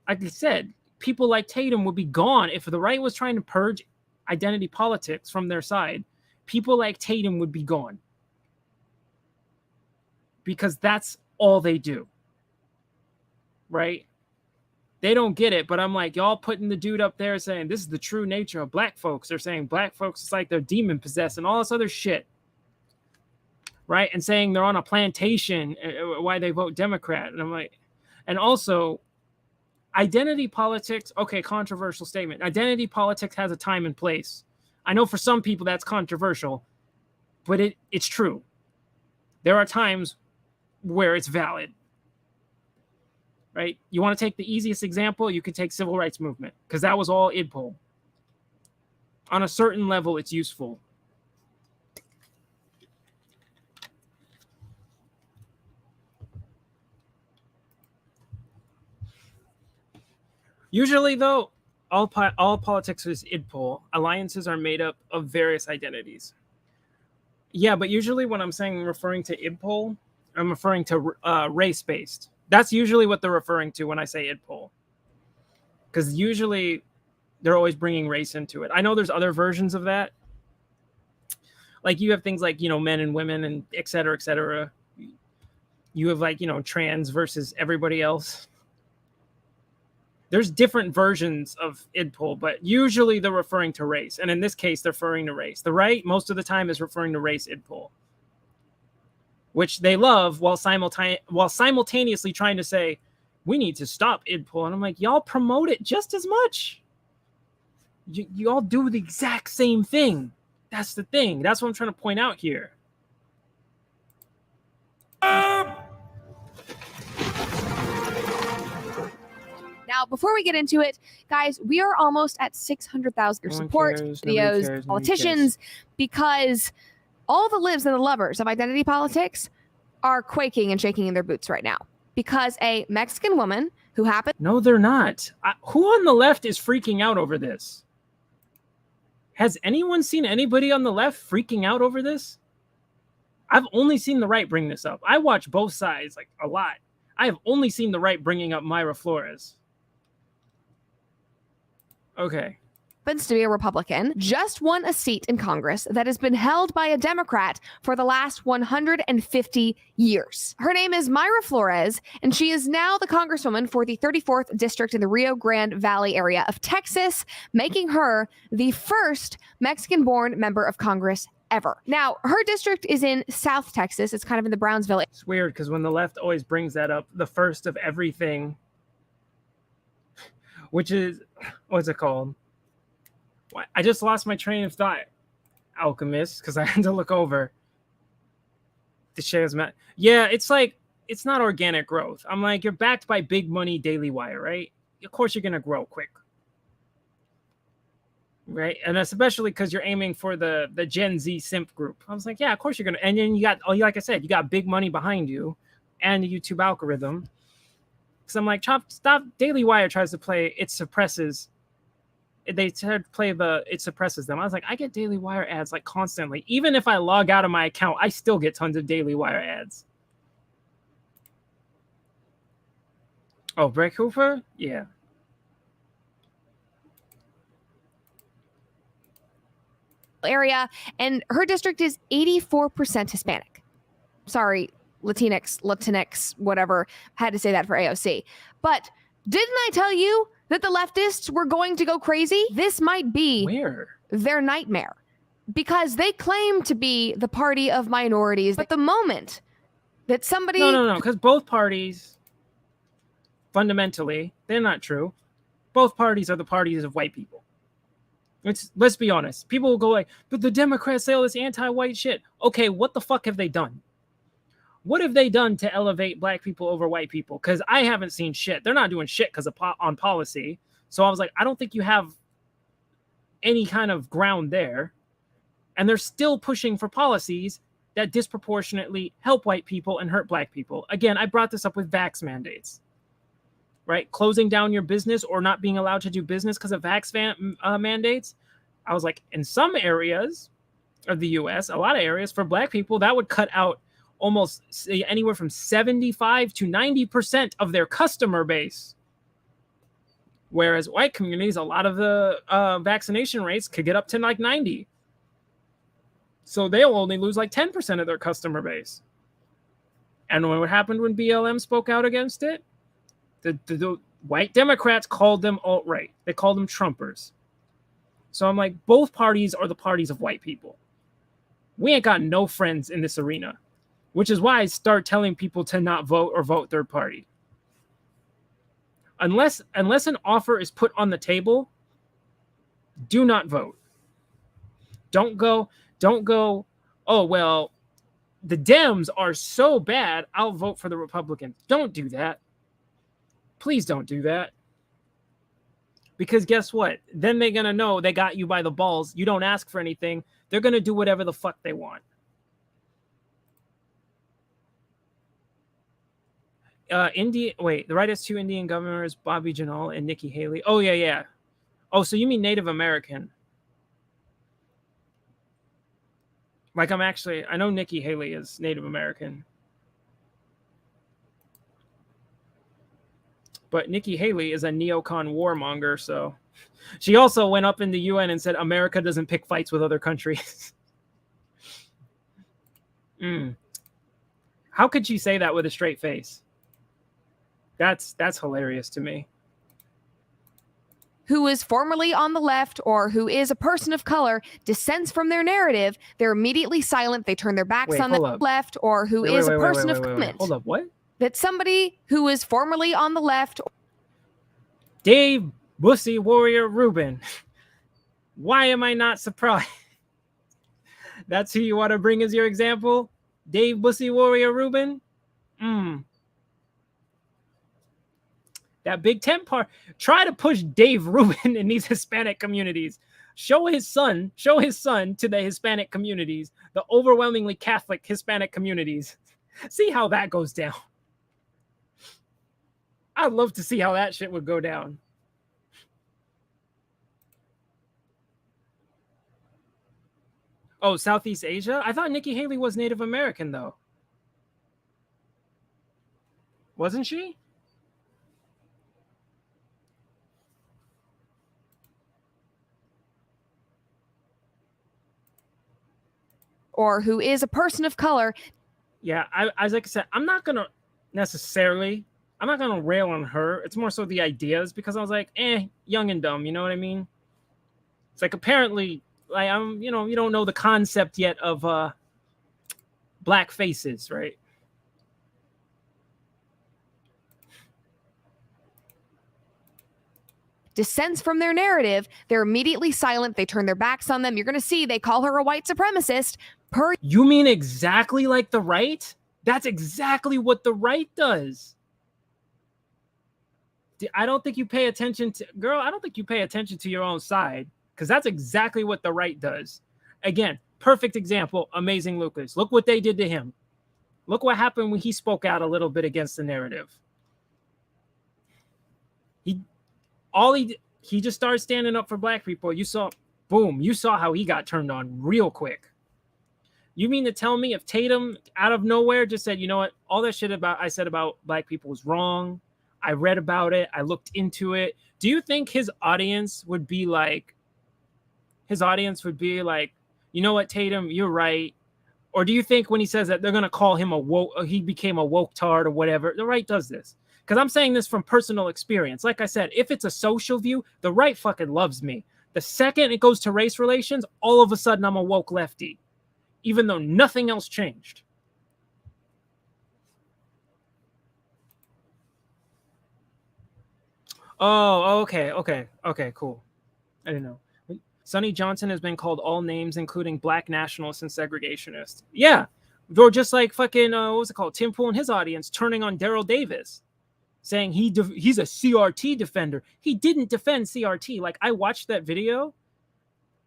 I said, people like Tatum would be gone. If the right was trying to purge identity politics from their side, people like Tatum would be gone. Because that's all they do. Right? They don't get it, but I'm like, y'all putting the dude up there saying this is the true nature of black folks. They're saying black folks is like they're demon possessed and all this other shit. Right? And saying they're on a plantation, why they vote Democrat. And I'm like, and also identity politics, okay, controversial statement. Identity politics has a time and place. I know for some people that's controversial, but it's true. There are times where it's valid. Right? You want to take the easiest example, you could take civil rights movement, because that was all id pull. On a certain level, it's useful. Usually, though, all politics is id pull. Alliances are made up of various identities. Yeah, but usually when I'm referring to id pull, I'm referring to race-based. That's usually what they're referring to when I say id pull. Because usually they're always bringing race into it. I know there's other versions of that. Like you have things like, men and women and et cetera, et cetera. You have like, trans versus everybody else. There's different versions of id pull, but usually they're referring to race. And in this case, they're referring to race. The right, most of the time, is referring to race id pull, which they love while simultaneously trying to say, we need to stop id pull. And I'm like, y'all promote it just as much. You all do the exact same thing. That's the thing. That's what I'm trying to point out here. Now, before we get into it, guys, we are almost at 600,000 support videos, politicians, because all the libs and the lovers of identity politics are quaking and shaking in their boots right now. Because a Mexican woman who happened... No, they're not. Who on the left is freaking out over this? Has anyone seen anybody on the left freaking out over this? I've only seen the right bring this up. I watch both sides like a lot. I have only seen the right bringing up Myra Flores. Okay. happens to be a Republican, just won a seat in Congress that has been held by a Democrat for the last 150 years. Her name is Mayra Flores, and she is now the congresswoman for the 34th district in the Rio Grande Valley area of Texas, making her the first Mexican-born member of Congress ever. Now, her district is in South Texas. It's kind of in the Brownsville. It's weird because when the left always brings that up, the first of everything, which is, what's it called? I just lost my train of thought, Alchemist, because I had to look over. The shares, yeah, it's like, it's not organic growth. I'm like, you're backed by big money Daily Wire, right? Of course you're going to grow quick. Right? And especially because you're aiming for the Gen Z simp group. I was like, yeah, of course you're going to. And then you got, like I said, you got big money behind you and the YouTube algorithm. Because I'm like, stop. Daily Wire tries to play, it suppresses. They try to play it suppresses them. I was like, I get Daily Wire ads like constantly. Even if I log out of my account, I still get tons of Daily Wire ads. Oh, Brett Cooper? Yeah. Area, and her district is 84% Hispanic. Sorry, Latinx, whatever. Had to say that for AOC. But didn't I tell you that the leftists were going to go crazy? This might be their nightmare, because they claim to be the party of minorities. But the moment that somebody... No, because both parties, fundamentally, they're not true. Both parties are the parties of white people. Let's be honest. People will go like, but the Democrats say all this anti-white shit. Okay, what the fuck have they done? What have they done to elevate black people over white people? Because I haven't seen shit. They're not doing shit because of on policy. So I was like, I don't think you have any kind of ground there. And they're still pushing for policies that disproportionately help white people and hurt black people. Again, I brought this up with vax mandates, right? Closing down your business or not being allowed to do business because of vax mandates. I was like, in some areas of the US, a lot of areas for black people, that would cut out almost anywhere from 75 to 90% of their customer base. Whereas white communities, a lot of the vaccination rates could get up to like 90. So they'll only lose like 10% of their customer base. And what happened when BLM spoke out against it? The white Democrats called them alt-right. They called them Trumpers. So I'm like, both parties are the parties of white people. We ain't got no friends in this arena, which is why I start telling people to not vote or vote third party. Unless an offer is put on the table, do not vote. Don't go, oh, well, the Dems are so bad, I'll vote for the Republicans. Don't do that. Please don't do that. Because guess what? Then they're going to know they got you by the balls. You don't ask for anything. They're going to do whatever the fuck they want. The right has two Indian governors, Bobby Jindal and Nikki Haley. Oh, yeah. Oh, so you mean Native American. Like I know Nikki Haley is Native American. But Nikki Haley is a neocon warmonger, so she also went up in the UN and said America doesn't pick fights with other countries. How could she say that with a straight face? That's hilarious to me. Who is formerly on the left or who is a person of color dissents from their narrative, they're immediately silent. They turn their backs on the left, or who is a person of comment. Hold up, what? That somebody who is formerly on the left. Dave Bussy Warrior Rubin. Why am I not surprised? That's who you want to bring as your example? Dave Bussy Warrior Rubin? That Big Tent part. Try to push Dave Rubin in these Hispanic communities. Show his son to the Hispanic communities, the overwhelmingly Catholic Hispanic communities. See how that goes down. I'd love to see how that shit would go down. Oh, Southeast Asia? I thought Nikki Haley was Native American, though. Wasn't she? or who is a person of color. Yeah, as like I said, I'm not gonna rail on her. It's more so the ideas, because I was like, young and dumb, you know what I mean? It's like, apparently, like, you don't know the concept yet of black faces, right? Dissents from their narrative, they're immediately silent. They turn their backs on them. You're going to see they call her a white supremacist. You mean exactly like the right? That's exactly what the right does. I don't think you pay attention to, girl, I don't think you pay attention to your own side, because that's exactly what the right does. Again, perfect example, Amazing Lucas. Look what they did to him. Look what happened when he spoke out a little bit against the narrative. He just started standing up for black people. You saw how he got turned on real quick. You mean to tell me if Tatum out of nowhere just said, you know what, all that shit I said about black people was wrong. I read about it. I looked into it. Do you think his audience would be like, you know what, Tatum, you're right? Or do you think when he says that, they're going to call him he became a woke tard or whatever? The right does this. Because I'm saying this from personal experience. Like I said, if it's a social view, the right fucking loves me. The second it goes to race relations, all of a sudden I'm a woke lefty, even though nothing else changed. Oh, okay, cool. I didn't know. Sonny Johnson has been called all names, including black nationalists and segregationists. Yeah, or just like fucking, what was it called? Tim Pool and his audience turning on Daryl Davis, saying he's a CRT defender. He didn't defend CRT. Like, I watched that video,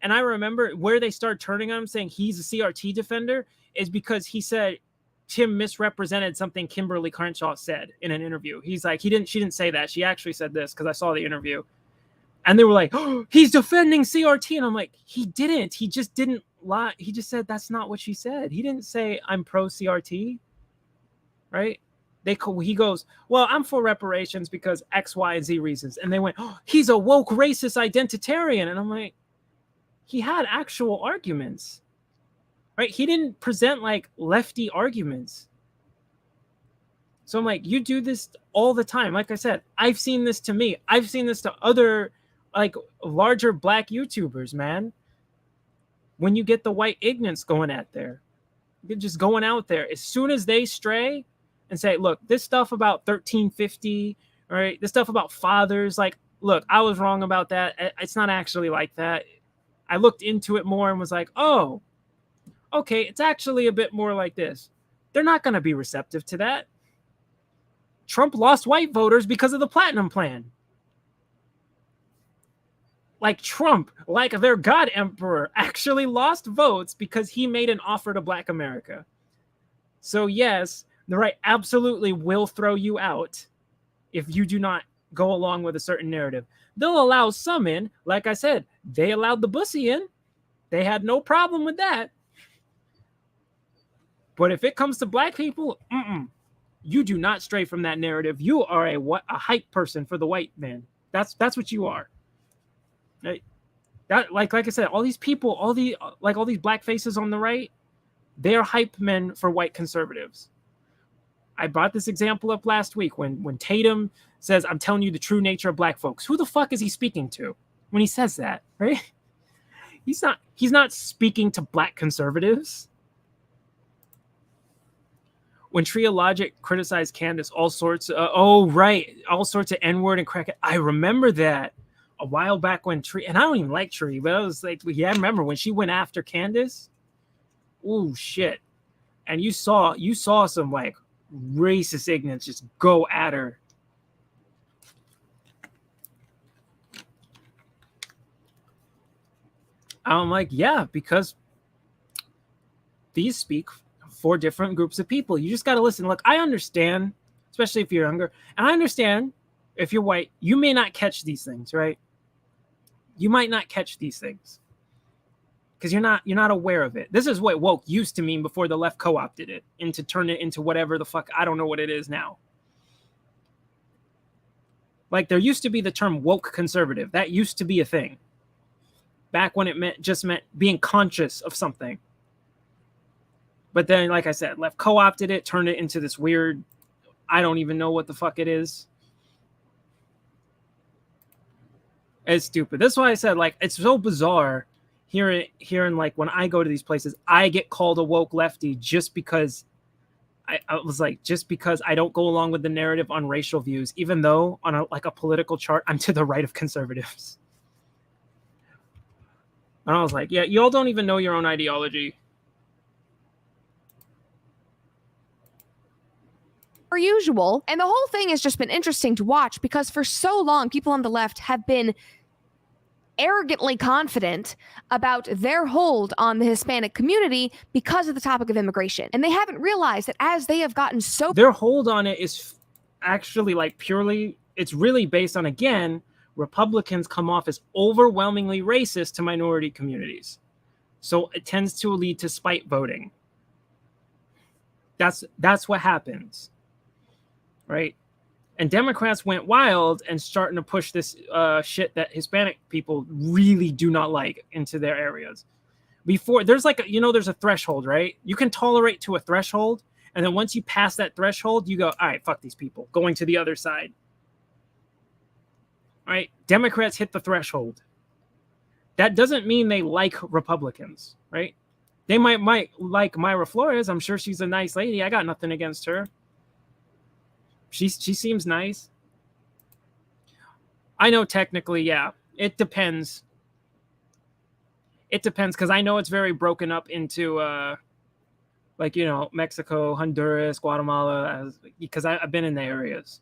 and I remember where they started turning on him, saying he's a CRT defender, is because he said Tim misrepresented something Kimberly Crenshaw said in an interview. He's like, she didn't say that. She actually said this, because I saw the interview. And they were like, oh, he's defending CRT. And I'm like, he didn't. He just didn't lie. He just said that's not what she said. He didn't say I'm pro CRT, right? He goes, well, I'm for reparations because X, Y, and Z reasons. And they went, oh, he's a woke racist identitarian. And I'm like, he had actual arguments, right? He didn't present like lefty arguments. So I'm like, you do this all the time. Like I said, I've seen this to me. I've seen this to other like larger black YouTubers, man. When you get the white ignorance going out there, you're just going out there. As soon as they stray and say, look, this stuff about 1350, right? This stuff about fathers, like, look, I was wrong about that. It's not actually like that. I looked into it more and was like, oh, okay, it's actually a bit more like this. They're not going to be receptive to that. Trump lost white voters because of the Platinum Plan. Like Trump, like their God Emperor, actually lost votes because he made an offer to Black America. So yes, the right absolutely will throw you out if you do not go along with a certain narrative. They'll allow some in. Like I said, they allowed the Bussy in. They had no problem with that. But if it comes to black people, you do not stray from that narrative. You are a hype person for the white man. That's what you are. Right? That like I said, all these people, all these black faces on the right, they're hype men for white conservatives. I brought this example up last week when Tatum says, I'm telling you the true nature of black folks. Who the fuck is he speaking to when he says that, right? He's not speaking to black conservatives. When Tria Logic criticized Candace, all sorts of N-word and crack. I remember that a while back when Tria, and I don't even like Tria, but I was like, yeah, I remember when she went after Candace. Ooh, shit. And you saw some like racist ignorance just go at her. I'm like, yeah, because these speak for different groups of people. You just got to listen. Look, I understand, especially if you're younger, and I understand if you're white, you may not catch these things, right? You might not catch these things because you're not aware of it. This is what woke used to mean before the left co-opted it and to turn it into whatever the fuck, I don't know what it is now. Like there used to be the term woke conservative. That used to be a thing. Back when it meant being conscious of something. But then, like I said, left co-opted it, turned it into this weird, I don't even know what the fuck it is. It's stupid. That's why I said, like, it's so bizarre hearing like when I go to these places, I get called a woke lefty just because I was like, just because I don't go along with the narrative on racial views, even though on a political chart, I'm to the right of conservatives. And I was like, yeah, y'all don't even know your own ideology. Per usual. And the whole thing has just been interesting to watch because for so long, people on the left have been arrogantly confident about their hold on the Hispanic community because of the topic of immigration. And they haven't realized that as they have gotten so... Their hold on it is actually like purely, it's really based on, again, Republicans come off as overwhelmingly racist to minority communities. So it tends to lead to spite voting. That's what happens, right? And Democrats went wild and starting to push this shit that Hispanic people really do not like into their areas. Before, there's like, there's a threshold, right? You can tolerate to a threshold. And then once you pass that threshold, you go, all right, fuck these people, going to the other side. All right? Democrats hit the threshold. That doesn't mean they like Republicans, right? They might like Mayra Flores. I'm sure she's a nice lady. I got nothing against her. She seems nice. I know technically, yeah. It depends. It depends because I know it's very broken up into Mexico, Honduras, Guatemala, because I've been in the areas.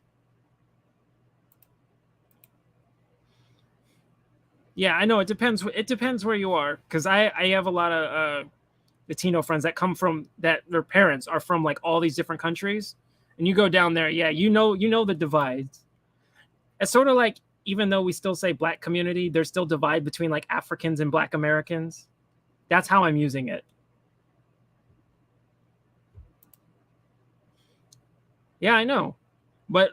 Yeah, I know it depends. It depends where you are because I have a lot of Latino friends that come from that their parents are from like all these different countries. And you go down there, yeah, you know the divides. It's sort of like, even though we still say black community, there's still divide between like Africans and black Americans. That's how I'm using it. Yeah, I know. But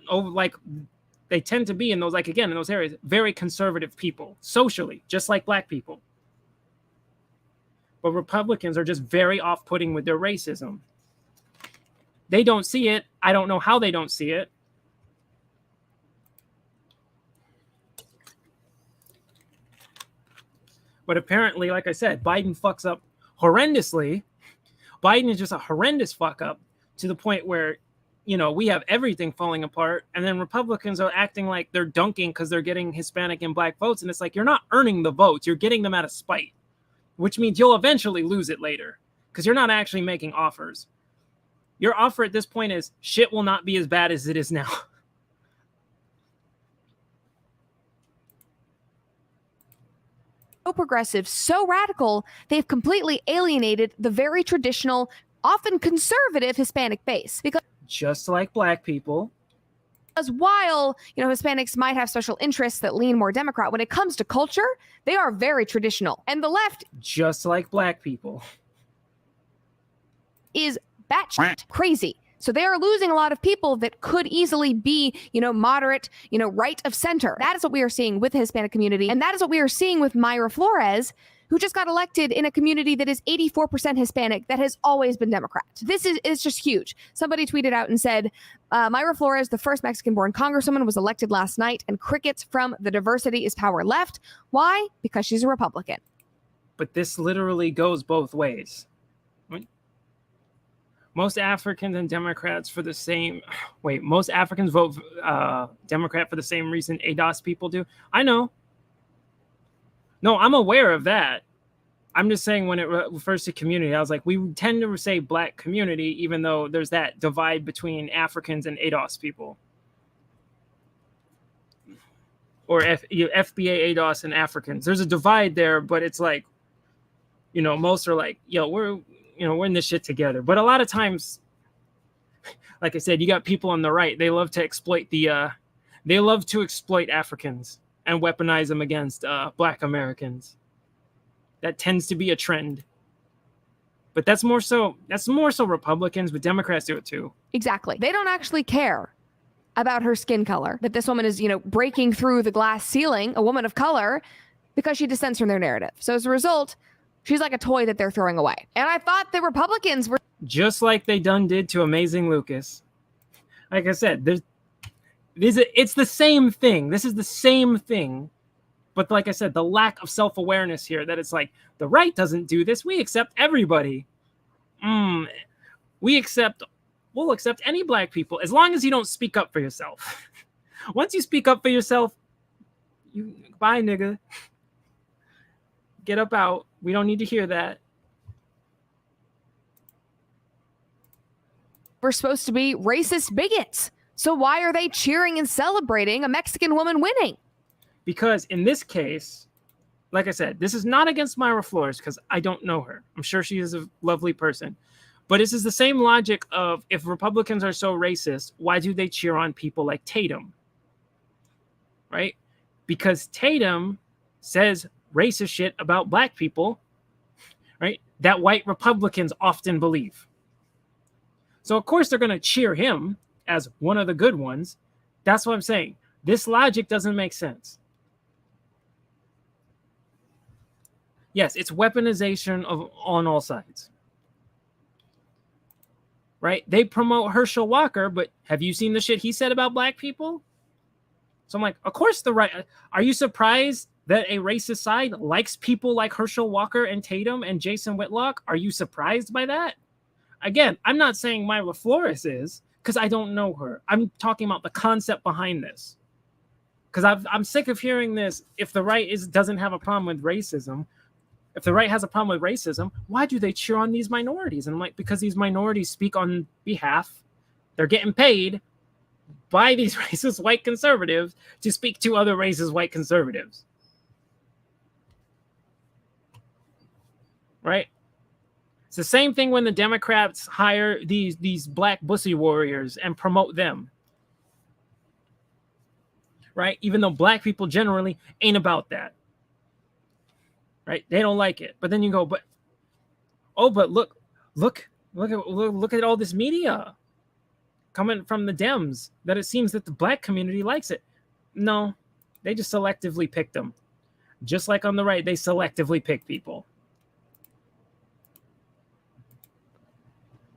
they tend to be in those, in those areas, very conservative people, socially, just like black people. But Republicans are just very off-putting with their racism. They don't see it. I don't know how they don't see it. But apparently, like I said, Biden fucks up horrendously. Biden is just a horrendous fuck up to the point where, we have everything falling apart. And then Republicans are acting like they're dunking because they're getting Hispanic and black votes. And it's like, you're not earning the votes. You're getting them out of spite, which means you'll eventually lose it later because you're not actually making offers. Your offer at this point is shit will not be as bad as it is now. So progressive, so radical, they've completely alienated the very traditional, often conservative Hispanic base. Because just like black people. Because while, Hispanics might have special interests that lean more Democrat, when it comes to culture, they are very traditional. And the left, just like black people, is batshit crazy. So they are losing a lot of people that could easily be, moderate, right of center. That is what we are seeing with the Hispanic community. And that is what we are seeing with Mayra Flores, who just got elected in a community that is 84% Hispanic that has always been Democrat. This is just huge. Somebody tweeted out and said, Mayra Flores, the first Mexican-born congresswoman, was elected last night, and crickets from the Diversity is Power left. Why? Because she's a Republican. But this literally goes both ways. Most Africans and Democrats for the same... most Africans vote Democrat for the same reason ADOS people do. I know. No, I'm aware of that. I'm just saying when it refers to community, I was like, we tend to say black community, even though there's that divide between Africans and ADOS people. Or FBA, ADOS, and Africans. There's a divide there, but it's like, most are like, we're in this shit together. But a lot of times, like I said, you got people on the right. They love to exploit they love to exploit Africans and weaponize them against black Americans. That tends to be a trend. But that's more so Republicans, but Democrats do it too. Exactly. They don't actually care about her skin color, that this woman is, breaking through the glass ceiling, a woman of color, because she dissents from their narrative. So as a result, She's like a toy that they're throwing away. And I thought the Republicans were just like they did to Amazing Lucas. Like I said, it's the same thing. This is the same thing. But like I said, the lack of self-awareness here, that it's like, the right doesn't do this. We accept everybody. We'll accept any black people as long as you don't speak up for yourself. Once you speak up for yourself, bye, nigga. Get up out. We don't need to hear that. We're supposed to be racist bigots. So why are they cheering and celebrating a Mexican woman winning? Because in this case, like I said, this is not against Myra Flores because I don't know her. I'm sure she is a lovely person. But this is the same logic of, if Republicans are so racist, why do they cheer on people like Tatum? Right? Because Tatum says racist shit about black people, right? That white Republicans often believe. So of course they're going to cheer him as one of the good ones. That's what I'm saying. This logic doesn't make sense. Yes, it's weaponization on all sides. Right? They promote Herschel Walker, but have you seen the shit he said about black people? So I'm like, of course the right. Are you surprised that a racist side likes people like Herschel Walker and Tatum and Jason Whitlock? Are you surprised by that? Again, I'm not saying Myra Flores is, because I don't know her. I'm talking about the concept behind this. Because I'm sick of hearing this. If the right doesn't have a problem with racism, if the right has a problem with racism, why do they cheer on these minorities? And I'm like, because these minorities speak on behalf. They're getting paid by these racist white conservatives to speak to other racist white conservatives. Right? It's the same thing when the Democrats hire these black pussy warriors and promote them. Right? Even though black people generally ain't about that. Right? They don't like it. But then you go, but look at all this media coming from the Dems that it seems that the black community likes it. No, they just selectively pick them. Just like on the right, they selectively pick people.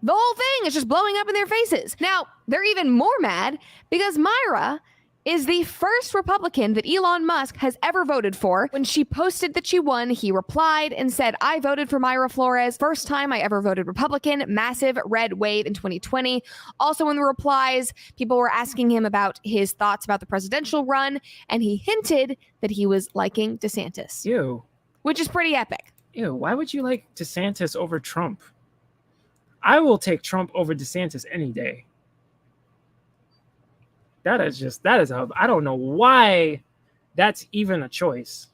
The whole thing is just blowing up in their faces. Now, they're even more mad because Myra is the first Republican that Elon Musk has ever voted for. When she posted that she won, he replied and said, I voted for Myra Flores. First time I ever voted Republican. Massive red wave in 2020. Also in the replies, people were asking him about his thoughts about the presidential run, and he hinted that he was liking DeSantis. Ew. Which is pretty epic. Ew, why would you like DeSantis over Trump? I will take Trump over DeSantis any day. I don't know why that's even a choice.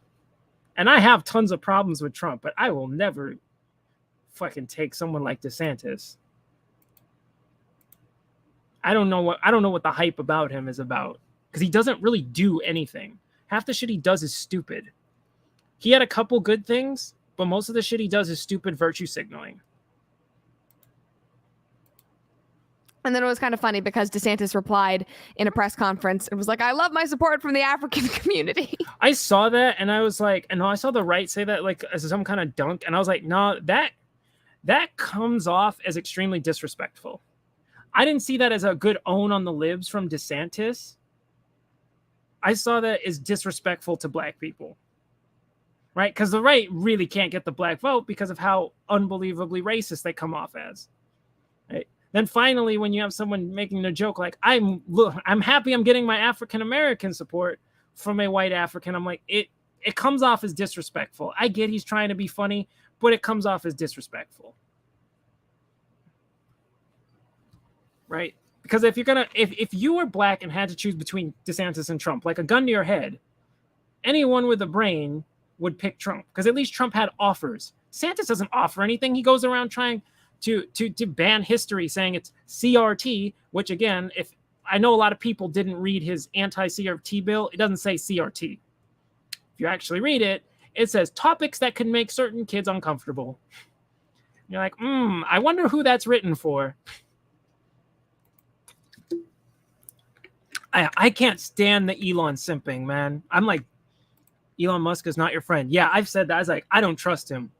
And I have tons of problems with Trump, but I will never fucking take someone like DeSantis. I don't know what the hype about him is about, because he doesn't really do anything. Half the shit he does is stupid. He had a couple good things, but most of the shit he does is stupid virtue signaling. And then it was kind of funny because DeSantis replied in a press conference and was like, I love my support from the African community. I saw that and I was like, and I saw the right say that like as some kind of dunk. And I was like, no, that comes off as extremely disrespectful. I didn't see that as a good own on the libs from DeSantis. I saw that as disrespectful to black people. Right? Because the right really can't get the black vote because of how unbelievably racist they come off as. Right? Then finally, when you have someone making a joke like, I'm happy I'm getting my African-American support from a white African, I'm like, it comes off as disrespectful. I get he's trying to be funny, but it comes off as disrespectful. Right? Because if you were black and had to choose between DeSantis and Trump, like a gun to your head, anyone with a brain would pick Trump, because at least Trump had offers. DeSantis doesn't offer anything. He goes around trying to ban history, saying it's CRT, which again, if I know a lot of people didn't read his anti-CRT bill, it doesn't say CRT. If you actually read it, it says topics that can make certain kids uncomfortable. You're like, I wonder who that's written for. I can't stand the Elon simping, man. I'm like, Elon Musk is not your friend. Yeah, I've said that. I was like, I don't trust him.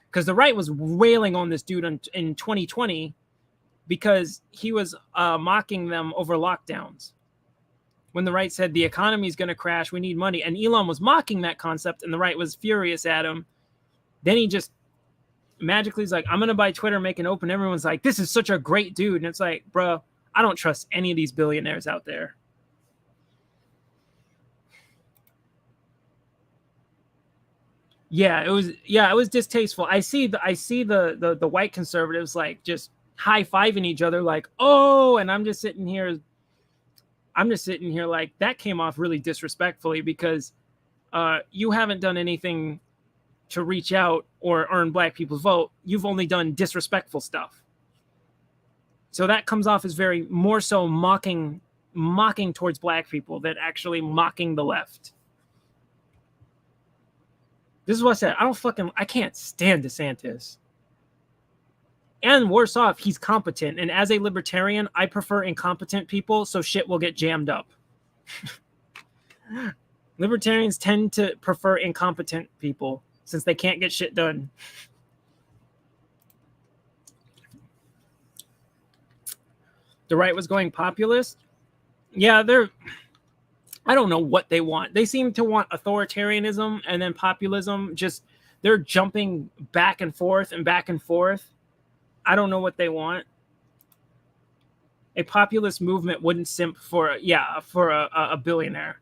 because the right was wailing on this dude in 2020 because he was mocking them over lockdowns. When the right said the economy is going to crash, we need money. And Elon was mocking that concept, and the right was furious at him. Then he just magically is like, I'm going to buy Twitter, make it open. Everyone's like, this is such a great dude. And it's like, bro, I don't trust any of these billionaires out there. Yeah, it was distasteful. I see the white conservatives like just high-fiving each other like, oh, and I'm just sitting here like that came off really disrespectfully because you haven't done anything to reach out or earn black people's vote. You've only done disrespectful stuff. So that comes off as very more so mocking towards black people than actually mocking the left. This is what I said. I can't stand DeSantis. And worse off, he's competent. And as a libertarian, I prefer incompetent people so shit will get jammed up. Libertarians tend to prefer incompetent people since they can't get shit done. The right was going populist. Yeah, I don't know what they want. They seem to want authoritarianism and then populism. Just they're jumping back and forth and back and forth. I don't know what they want. A populist movement wouldn't simp for a billionaire.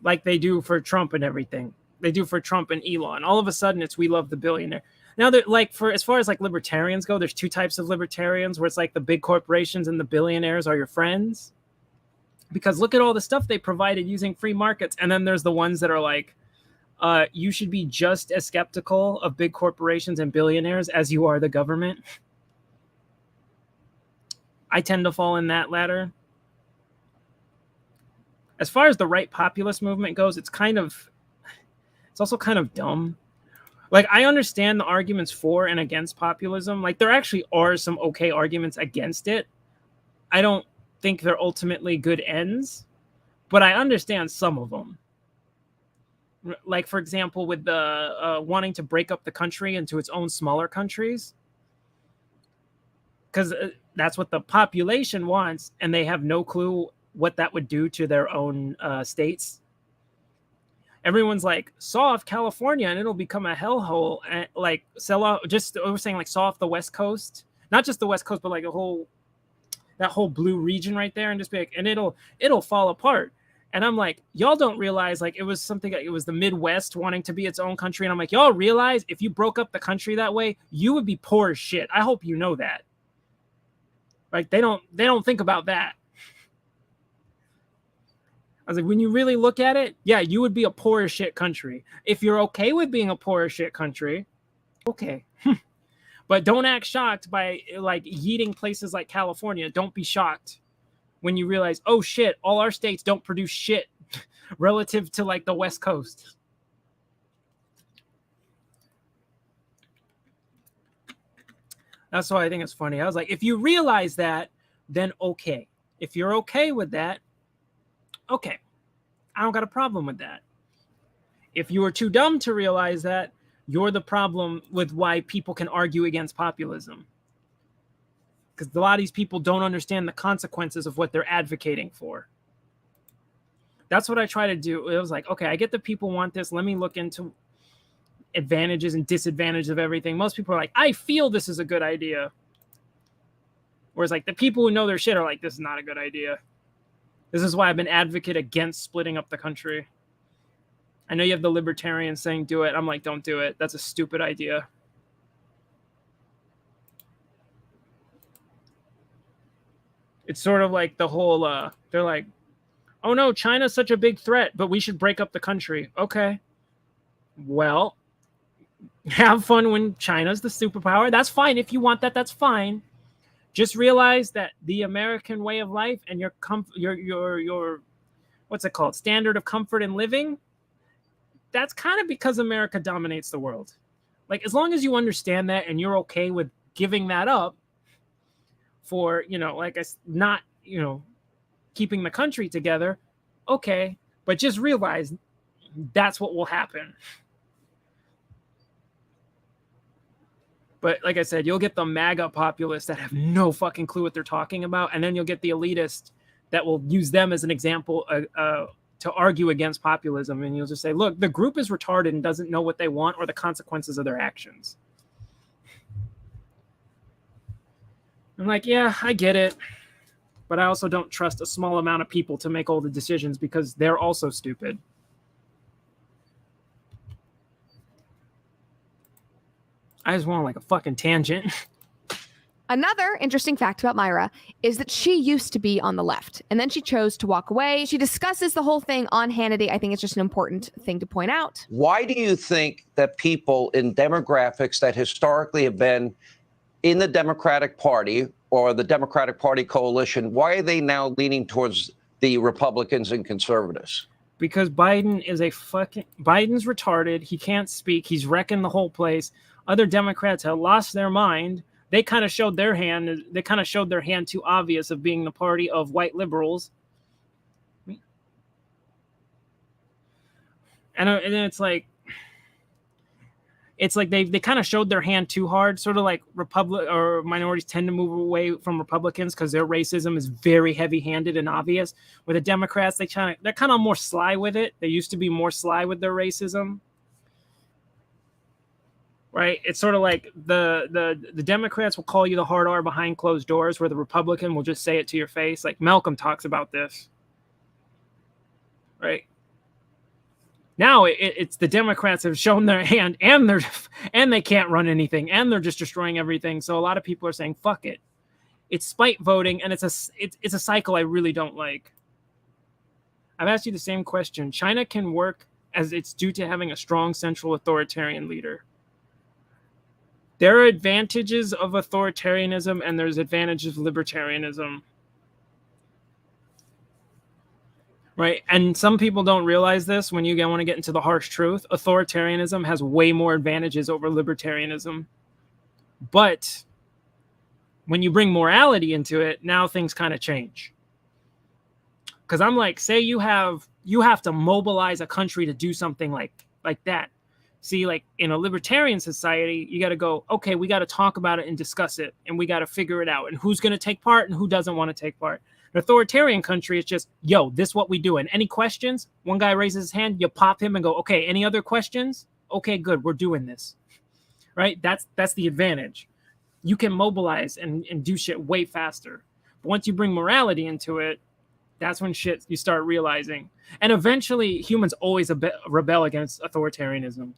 Like they do for Trump and everything. They do for Trump and Elon. All of a sudden it's we love the billionaire. Now that like for as far as like libertarians go, there's two types of libertarians where it's like the big corporations and the billionaires are your friends. Because look at all the stuff they provided using free markets. And then there's the ones that are like, you should be just as skeptical of big corporations and billionaires as you are the government. I tend to fall in that ladder. As far as the right populist movement goes, it's also kind of dumb. Like, I understand the arguments for and against populism. Like, there actually are some okay arguments against it. I don't think they're ultimately good ends, but I understand some of them. Like, for example, with the wanting to break up the country into its own smaller countries, because that's what the population wants, and they have no clue what that would do to their own states. Everyone's like, saw off California and it'll become a hellhole. And like, sell off, just we're saying like saw off the West Coast, not just the West Coast, but like that whole blue region right there, and just be like, and it'll fall apart. And I'm like, y'all don't realize like it was the Midwest wanting to be its own country. And I'm like, y'all realize if you broke up the country that way, you would be poor as shit. I hope you know that. Like they don't think about that. I was like, when you really look at it, yeah, you would be a poor as shit country. If you're okay with being a poor as shit country, okay. But don't act shocked by like yeeting places like California. Don't be shocked when you realize, oh shit, all our states don't produce shit relative to like the West Coast. That's why I think it's funny. I was like, if you realize that, then okay. If you're okay with that, okay, I don't got a problem with that. If you are too dumb to realize that, you're the problem with why people can argue against populism. Because a lot of these people don't understand the consequences of what they're advocating for. That's what I try to do. It was like, okay, I get the people want this. Let me look into advantages and disadvantages of everything. Most people are like, I feel this is a good idea. Whereas like the people who know their shit are like, this is not a good idea. This is why I've been advocate against splitting up the country. I know you have the libertarians saying do it. I'm like, don't do it. That's a stupid idea. It's sort of like the whole, they're like, oh no, China's such a big threat, but we should break up the country. Okay. Well, have fun when China's the superpower. That's fine. If you want that, that's fine. Just realize that the American way of life and your what's it called? Standard of comfort and living. That's kind of because America dominates the world. Like, as long as you understand that and you're okay with giving that up for, like not, keeping the country together. Okay. But just realize that's what will happen. But like I said, you'll get the MAGA populists that have no fucking clue what they're talking about, and then you'll get the elitists that will use them as an example to argue against populism. And you'll just say, look, the group is retarded and doesn't know what they want or the consequences of their actions. I'm like, yeah, I get it. But I also don't trust a small amount of people to make all the decisions because they're also stupid. I just want like a fucking tangent. Another interesting fact about Myra is that she used to be on the left and then she chose to walk away. She discusses the whole thing on Hannity. I think it's just an important thing to point out. Why do you think that people in demographics that historically have been in the Democratic Party or the Democratic Party coalition, why are they now leaning towards the Republicans and conservatives? Because Biden's retarded. He can't speak. He's wrecking the whole place. Other Democrats have lost their mind. They kind of showed their hand. They kind of showed their hand too obvious of being the party of white liberals. And then it's like they kind of showed their hand too hard. Sort of like minorities tend to move away from Republicans because their racism is very heavy-handed and obvious. With the Democrats, they're kind of more sly with it. They used to be more sly with their racism. Right? It's sort of like the Democrats will call you the hard R behind closed doors, where the Republican will just say it to your face. Like Malcolm talks about this. Right? Now it's the Democrats have shown their hand, and they can't run anything, and they're just destroying everything. So a lot of people are saying, "Fuck it." It's spite voting, and it's a cycle I really don't like. I've asked you the same question. China can work as it's due to having a strong central authoritarian leader. There are advantages of authoritarianism and there's advantages of libertarianism. Right? And some people don't realize this when you want to get into the harsh truth. Authoritarianism has way more advantages over libertarianism. But when you bring morality into it, now things kind of change. Because I'm like, say you have to mobilize a country to do something like that. See, like in a libertarian society, you got to go, okay, we got to talk about it and discuss it, and we got to figure it out, and who's going to take part and who doesn't want to take part. An authoritarian country is just, yo, this is what we do. And any questions? One guy raises his hand, you pop him and go, okay, any other questions? Okay, good, we're doing this. Right? That's the advantage. You can mobilize and do shit way faster. But once you bring morality into it, that's when shit you start realizing. And eventually, humans always rebel against authoritarianism.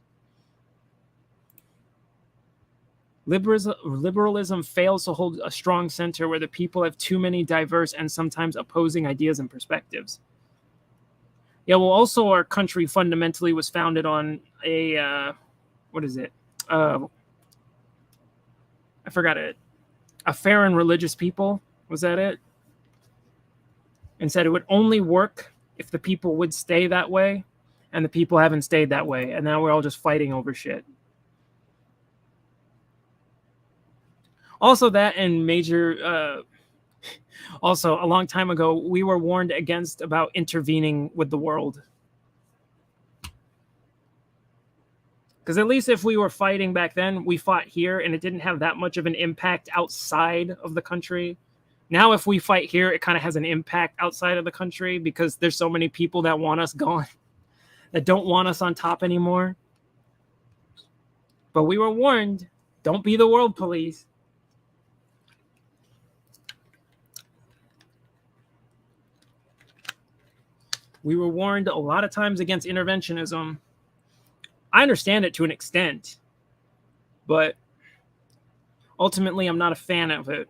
Liberalism fails to hold a strong center where the people have too many diverse and sometimes opposing ideas and perspectives. Yeah, well, also our country fundamentally was founded on a, what is it? I forgot it. A fair and religious people. Was that it? And said it would only work if the people would stay that way, and the people haven't stayed that way. And now we're all just fighting over shit. Also, that and major, also a long time ago, we were warned against about intervening with the world. Because at least if we were fighting back then, we fought here and it didn't have that much of an impact outside of the country. Now, if we fight here, it kind of has an impact outside of the country because there's so many people that want us gone, that don't want us on top anymore. But we were warned, don't be the world police. We were warned a lot of times against interventionism. I understand it to an extent, but ultimately I'm not a fan of it.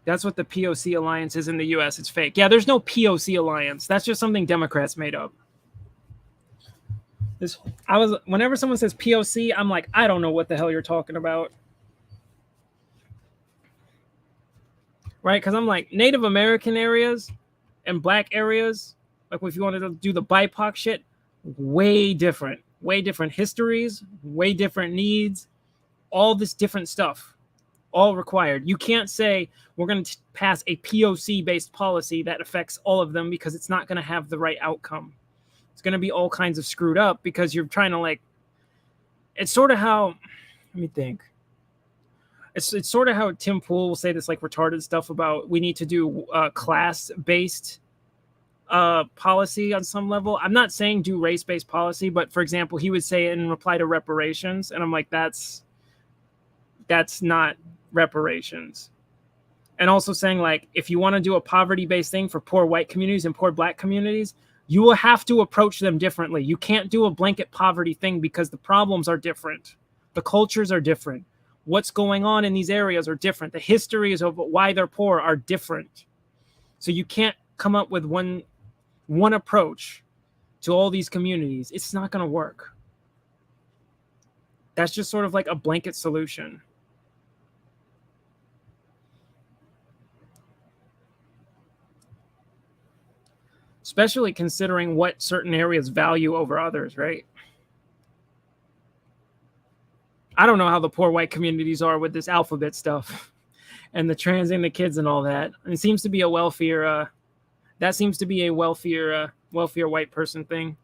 That's what the POC alliance is in the US. It's fake. Yeah, there's no POC alliance. That's just something Democrats made up. Whenever someone says POC, I'm like, I don't know what the hell you're talking about. Right? Because I'm like, Native American areas and black areas, like if you wanted to do the BIPOC shit, way different histories, way different needs, all this different stuff, all required. You can't say we're going to pass a POC-based policy that affects all of them because it's not going to have the right outcome. it's going to be all kinds of screwed up because you're trying to like, it's sort of how, let me think. It's sort of how Tim Pool will say this like retarded stuff about we need to do class-based policy on some level. I'm not saying do race-based policy, but for example, he would say in reply to reparations, and I'm like, that's not reparations. And also saying like, if you want to do a poverty-based thing for poor white communities and poor black communities, you will have to approach them differently. You can't do a blanket poverty thing because the problems are different. The cultures are different. What's going on in these areas are different. The histories of why they're poor are different. So you can't come up with one approach to all these communities. It's not going to work. That's just sort of like a blanket solution. Especially considering what certain areas value over others, right? I don't know how the poor white communities are with this alphabet stuff and the transing the kids and all that. And it seems to be a wealthier, wealthier white person thing.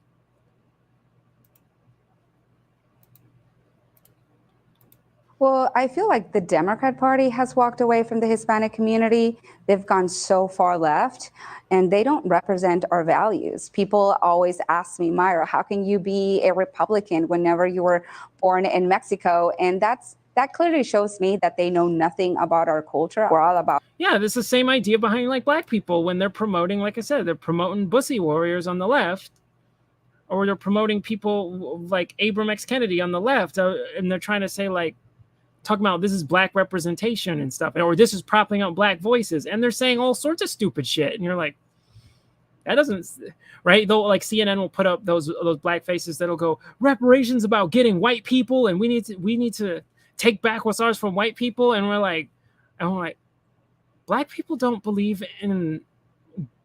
Well, I feel like the Democrat Party has walked away from the Hispanic community. They've gone so far left, and they don't represent our values. People always ask me, Myra, how can you be a Republican whenever you were born in Mexico? And that clearly shows me that they know nothing about our culture. We're all about. Yeah, this is the same idea behind like black people when they're promoting, like I said, they're promoting Bussy Warriors on the left, or they're promoting people like Abram X. Kennedy on the left, and they're trying to say like, talking about this is black representation and stuff, or this is propping up black voices, and they're saying all sorts of stupid shit, and you're like, that doesn't, right? Though, like CNN will put up those black faces that'll go, reparations about getting white people, and we need to take back what's ours from white people, and we're like, black people don't believe in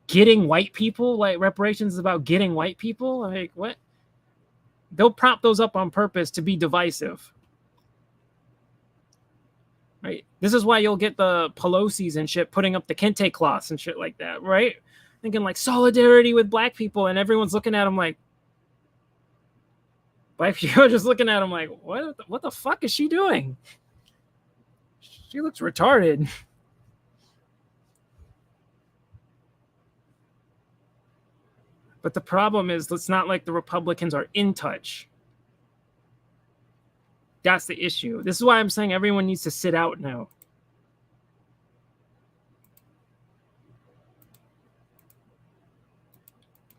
getting white people. Like reparations is about getting white people. Like what? They'll prop those up on purpose to be divisive. Right. This is why you'll get the Pelosi's and shit putting up the kente cloths and shit like that, right? Thinking like solidarity with black people, and everyone's looking at them like, black people are just looking at them like, what the fuck is she doing? She looks retarded. But the problem is, it's not like the Republicans are in touch. That's the issue. This is why I'm saying everyone needs to sit out now.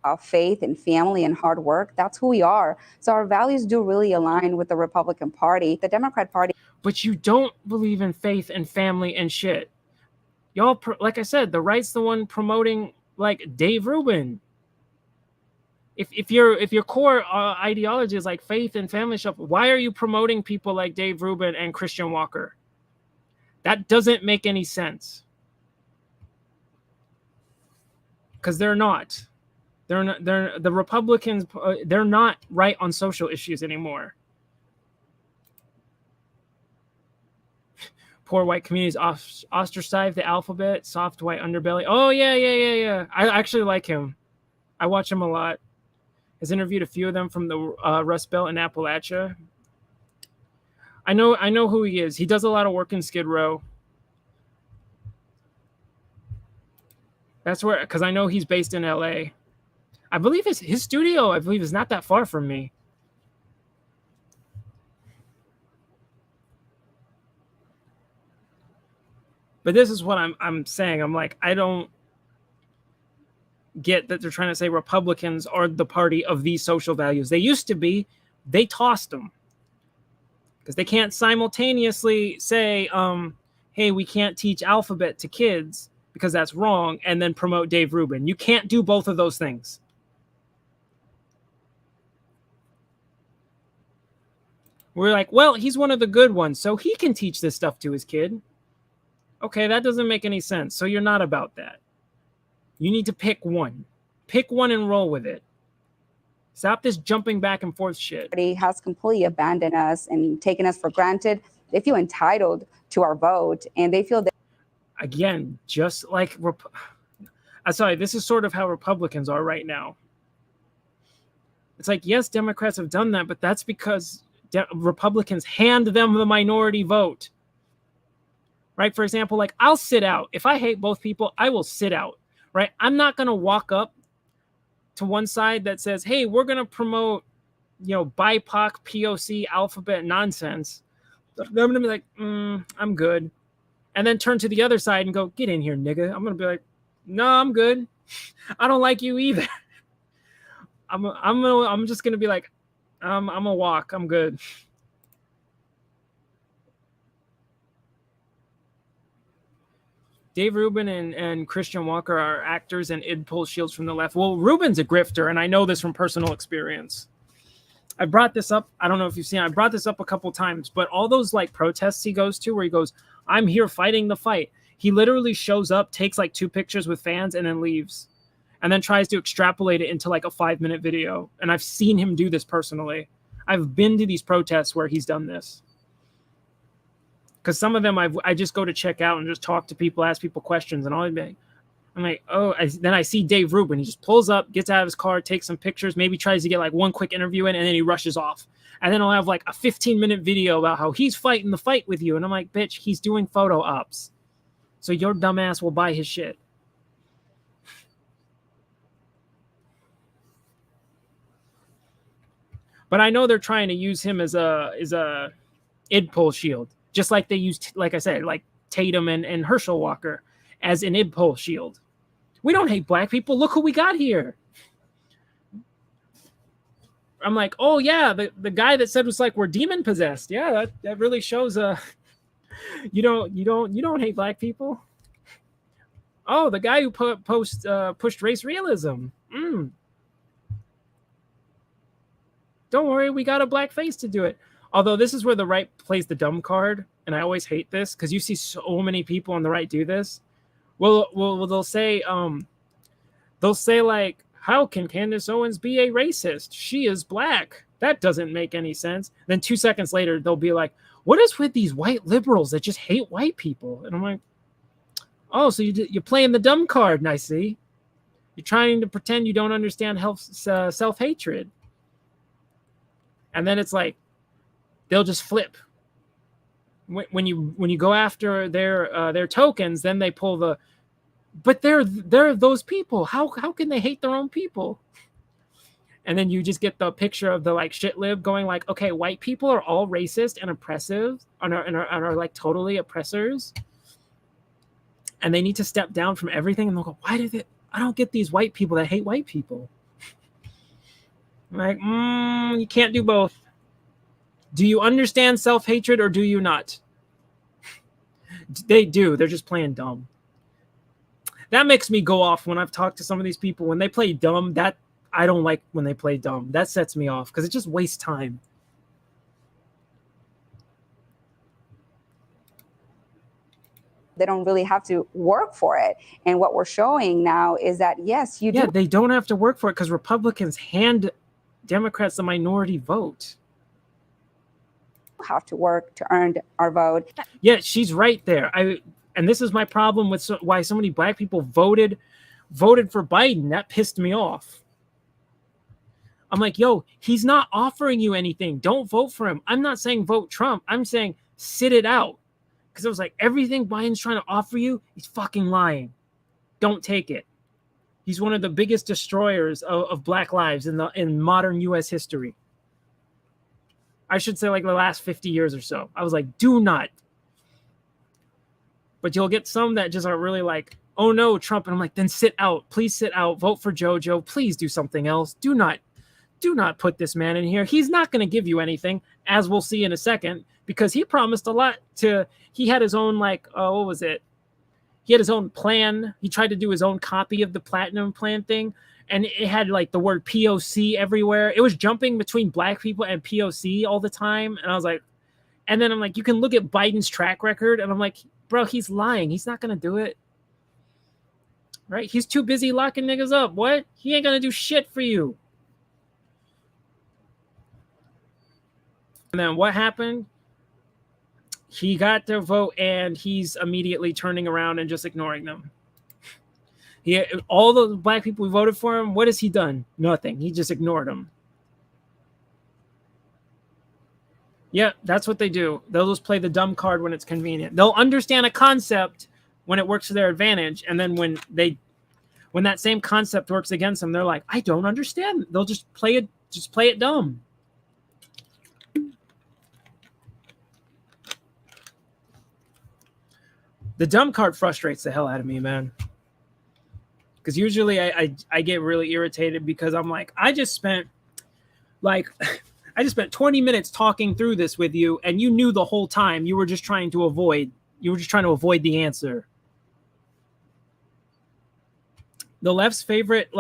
Our faith and family and hard work. That's who we are. So our values do really align with the Republican Party. The Democrat Party. But you don't believe in faith and family and shit. Y'all, like I said, the right's the one promoting like Dave Rubin. If your core ideology is like faith and family stuff, why are you promoting people like Dave Rubin and Christian Walker? That doesn't make any sense. Because they're not. The Republicans, they're not right on social issues anymore. Poor white communities ostracize the alphabet, soft white underbelly. Oh yeah. I actually like him. I watch him a lot. Has interviewed a few of them from the Rust Belt in Appalachia. I know who he is. He does a lot of work in Skid Row. That's where, because I know he's based in LA. I believe his studio, is not that far from me. But this is what I'm saying. I'm like, I don't get that they're trying to say Republicans are the party of these social values. They used to be. They tossed them because they can't simultaneously say, hey, we can't teach alphabet to kids because that's wrong, and then promote Dave Rubin. You can't do both of those things. We're like, well, he's one of the good ones, so he can teach this stuff to his kid. Okay, that doesn't make any sense. So you're not about that. You need to pick one. Pick one and roll with it. Stop this jumping back and forth shit. Party has completely abandoned us and taken us for granted. They feel entitled to our vote, and they feel that. Again, just like I'm sorry, this is sort of how Republicans are right now. It's like, yes, Democrats have done that, but that's because Republicans hand them the minority vote. Right? For example, like I'll sit out. If I hate both people, I will sit out. Right? I'm not going to walk up to one side that says, hey, we're going to promote, BIPOC, POC, alphabet nonsense. I'm going to be like, I'm good. And then turn to the other side and go, get in here, nigga. I'm going to be like, no, I'm good. I don't like you either. I'm just going to be like, I'm going to walk. I'm good. Dave Rubin and Christian Walker are actors and id pull shields from the left. Well, Rubin's a grifter, and I know this from personal experience. I brought this up. I don't know if you've seen it. I brought this up a couple times, but all those like protests he goes to where he goes, I'm here fighting the fight. He literally shows up, takes like 2 pictures with fans, and then leaves. And then tries to extrapolate it into like a 5-minute video. And I've seen him do this personally. I've been to these protests where he's done this. Because some of them I just go to check out and just talk to people, ask people questions, and all. I'm like, oh. Then I see Dave Rubin. He just pulls up, gets out of his car, takes some pictures, maybe tries to get like one quick interview in, and then he rushes off. And then I'll have like a 15-minute video about how he's fighting the fight with you. And I'm like, bitch, he's doing photo ops. So your dumbass will buy his shit. But I know they're trying to use him as a id pull shield. Just like they used, like I said, like Tatum and Herschel Walker as an id pull shield. We don't hate black people. Look who we got here. I'm like, oh yeah, the guy that said was like we're demon possessed. Yeah, that really shows you don't hate black people. Oh, the guy who pushed race realism. Don't worry, we got a black face to do it. Although this is where the right plays the dumb card, and I always hate this because you see so many people on the right do this. Well, they'll say like, how can Candace Owens be a racist? She is black. That doesn't make any sense. Then 2 seconds later, they'll be like, what is with these white liberals that just hate white people? And I'm like, oh, so you're playing the dumb card, and I see. You're trying to pretend you don't understand self-hatred. And then it's like, they'll just flip. When you go after their tokens, then they pull the, but they're those people. How can they hate their own people? And then you just get the picture of the like shit lib going like, okay, white people are all racist and oppressive and are like totally oppressors, and they need to step down from everything. And they'll go, why did it? I don't get these white people that hate white people. I'm like, you can't do both. Do you understand self-hatred or do you not? They do. They're just playing dumb. That makes me go off when I've talked to some of these people. When they play dumb, that I don't like when they play dumb. That sets me off because it just wastes time. They don't really have to work for it. And what we're showing now is that, yes, you do. Yeah, they don't have to work for it because Republicans hand Democrats the minority vote. Have to work to earn our vote. Yeah, she's right there. And this is my problem with why so many black people voted for Biden. That pissed me off. I'm like, yo, he's not offering you anything. Don't vote for him. I'm not saying vote Trump. I'm saying sit it out. Because it was like everything Biden's trying to offer you, he's fucking lying. Don't take it. He's one of the biggest destroyers of black lives in modern U.S. history. I should say like the last 50 years or so. I was like, do not. But you'll get some that just are really like, oh no, Trump. And I'm like, then sit out. Please sit out. Vote for JoJo. Please do something else. Do not put this man in here. He's not going to give you anything, as we'll see in a second, because he promised a lot he had his own like, what was it? He had his own plan. He tried to do his own copy of the platinum plan thing. And it had like the word POC everywhere. It was jumping between black people and POC all the time. And I was like, and then I'm like, you can look at Biden's track record. And I'm like, bro, he's lying. He's not going to do it. Right? He's too busy locking niggas up. What? He ain't going to do shit for you. And then what happened? He got their vote and he's immediately turning around and just ignoring them. All the black people who voted for him, what has he done? Nothing. He just ignored them. Yeah, that's what they do. They'll just play the dumb card when it's convenient. They'll understand a concept when it works to their advantage, and then when that same concept works against them, they're like, I don't understand. They'll just play it dumb. The dumb card frustrates the hell out of me, man. Because usually I get really irritated because I'm like, I just spent 20 minutes talking through this with you, and you knew the whole time you were just trying to avoid the answer. The left's favorite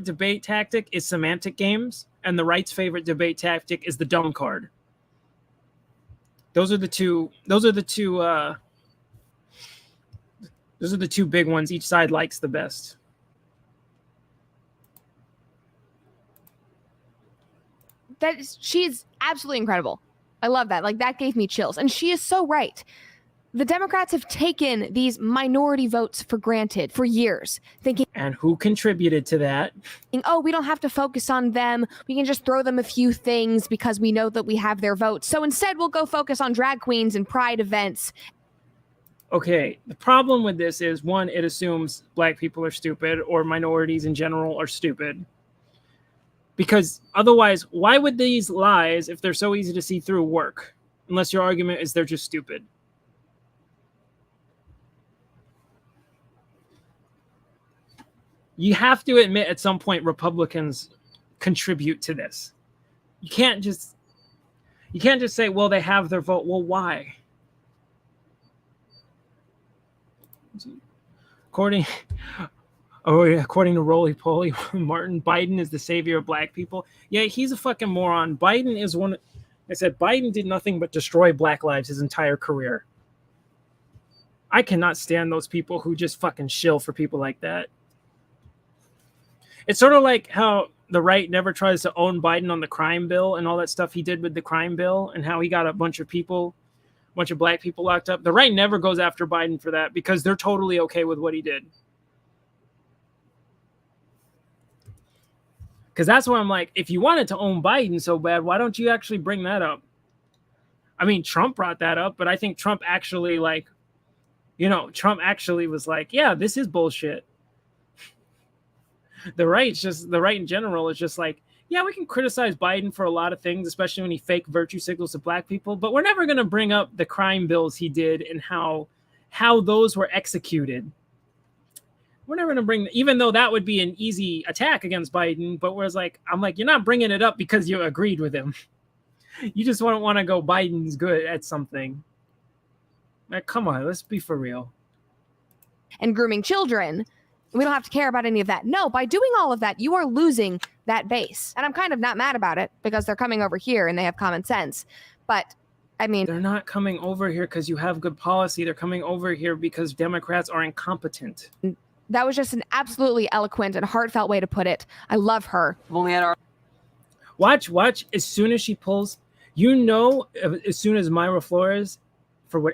debate tactic is semantic games, and the right's favorite debate tactic is the dumb card. Those are the two big ones each side likes the best. She's absolutely incredible. I love that. Like, that gave me chills. And she is so right. The Democrats have taken these minority votes for granted for years, thinking, and who contributed to that? Oh, we don't have to focus on them. We can just throw them a few things because we know that we have their votes. So instead, we'll go focus on drag queens and pride events. Okay, the problem with this is, one, it assumes black people are stupid or minorities in general are stupid. Because otherwise, why would these lies, if they're so easy to see through, work? Unless your argument is they're just stupid. You have to admit at some point Republicans contribute to this. You can't just say, well, they have their vote. Well, why? According to Roly Poly Martin, Biden is the savior of black people. Yeah, he's a fucking moron. Biden is one. I said Biden did nothing but destroy black lives his entire career. I cannot stand those people who just fucking shill for people like that. It's sort of like how the right never tries to own Biden on the crime bill and all that stuff he did with the crime bill and how he got a bunch of black people locked up. The right never goes after Biden for that because they're totally okay with what he did. Because that's why I'm like, if you wanted to own Biden so bad, why don't you actually bring that up? I mean, Trump brought that up, but I think Trump actually was like, yeah, this is bullshit. The right in general is just like, yeah, we can criticize Biden for a lot of things, especially when he fake virtue signals to black people, but we're never going to bring up the crime bills he did and how those were executed. We're never going to bring, even though that would be an easy attack against Biden, but I'm like, you're not bringing it up because you agreed with him. You just don't want to go, Biden's good at something. Like, come on, let's be for real. And grooming children. We don't have to care about any of that. No, by doing all of that, you are losing that base. And I'm kind of not mad about it because they're coming over here and they have common sense. But I mean, they're not coming over here because you have good policy. They're coming over here because Democrats are incompetent. That was just an absolutely eloquent and heartfelt way to put it. I love her. Watch. As soon as she pulls, as soon as Myra Flores,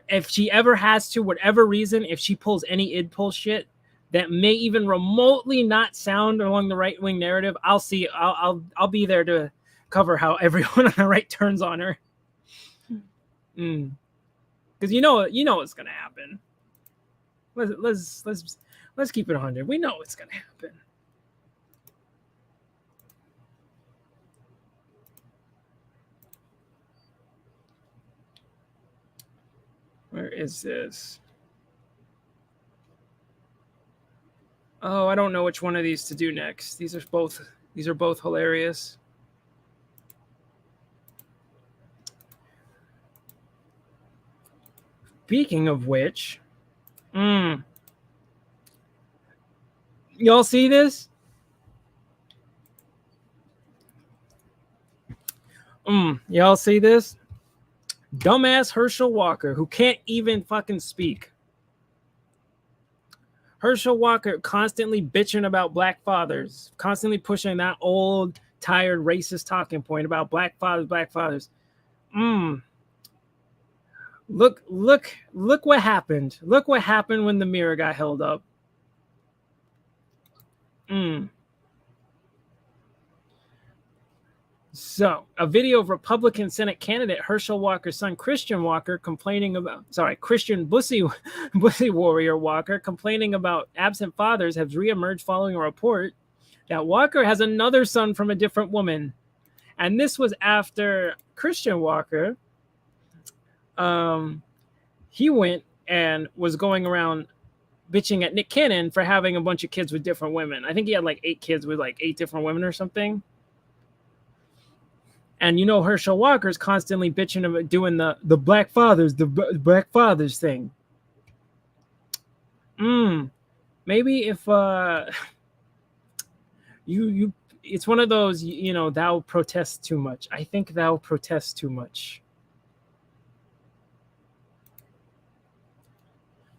if she ever has to, whatever reason, if she pulls any id pull shit that may even remotely not sound along the right wing narrative, I'll be there to cover how everyone on the right turns on her. Because you know what's gonna happen. Let's keep it 100. We know what's gonna happen. Where is this? Oh, I don't know which one of these to do next. These are both hilarious. Speaking of which, y'all see this? Y'all see this? Dumbass Herschel Walker, who can't even fucking speak. Herschel Walker constantly bitching about black fathers, constantly pushing that old, tired, racist talking point about black fathers. Look what happened. Look what happened when the mirror got held up. So, a video of Republican Senate candidate Herschel Walker's son, Christian Walker, Christian Bussy Warrior Walker, complaining about absent fathers has reemerged following a report that Walker has another son from a different woman. And this was after Christian Walker, he went and was going around bitching at Nick Cannon for having a bunch of kids with different women. I think he had like 8 kids with like 8 different women or something. And you know, Herschel Walker's constantly bitching about doing the black fathers thing. Maybe if you it's one of those, you know, thou protest too much. I think thou protest too much.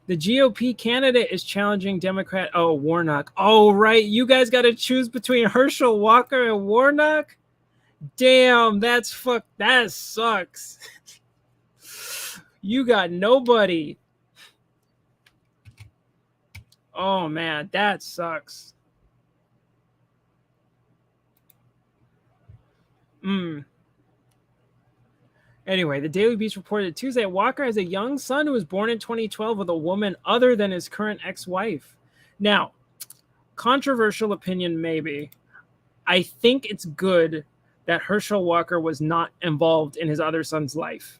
The GOP candidate is challenging Democrat. Oh, Warnock. Oh, right. You guys got to choose between Herschel Walker and Warnock. Damn, that sucks. You got nobody. Oh man, that sucks. Anyway, the Daily Beast reported Tuesday Walker has a young son who was born in 2012 with a woman other than his current ex-wife. Now, controversial opinion maybe. I think it's good that Herschel Walker was not involved in his other son's life.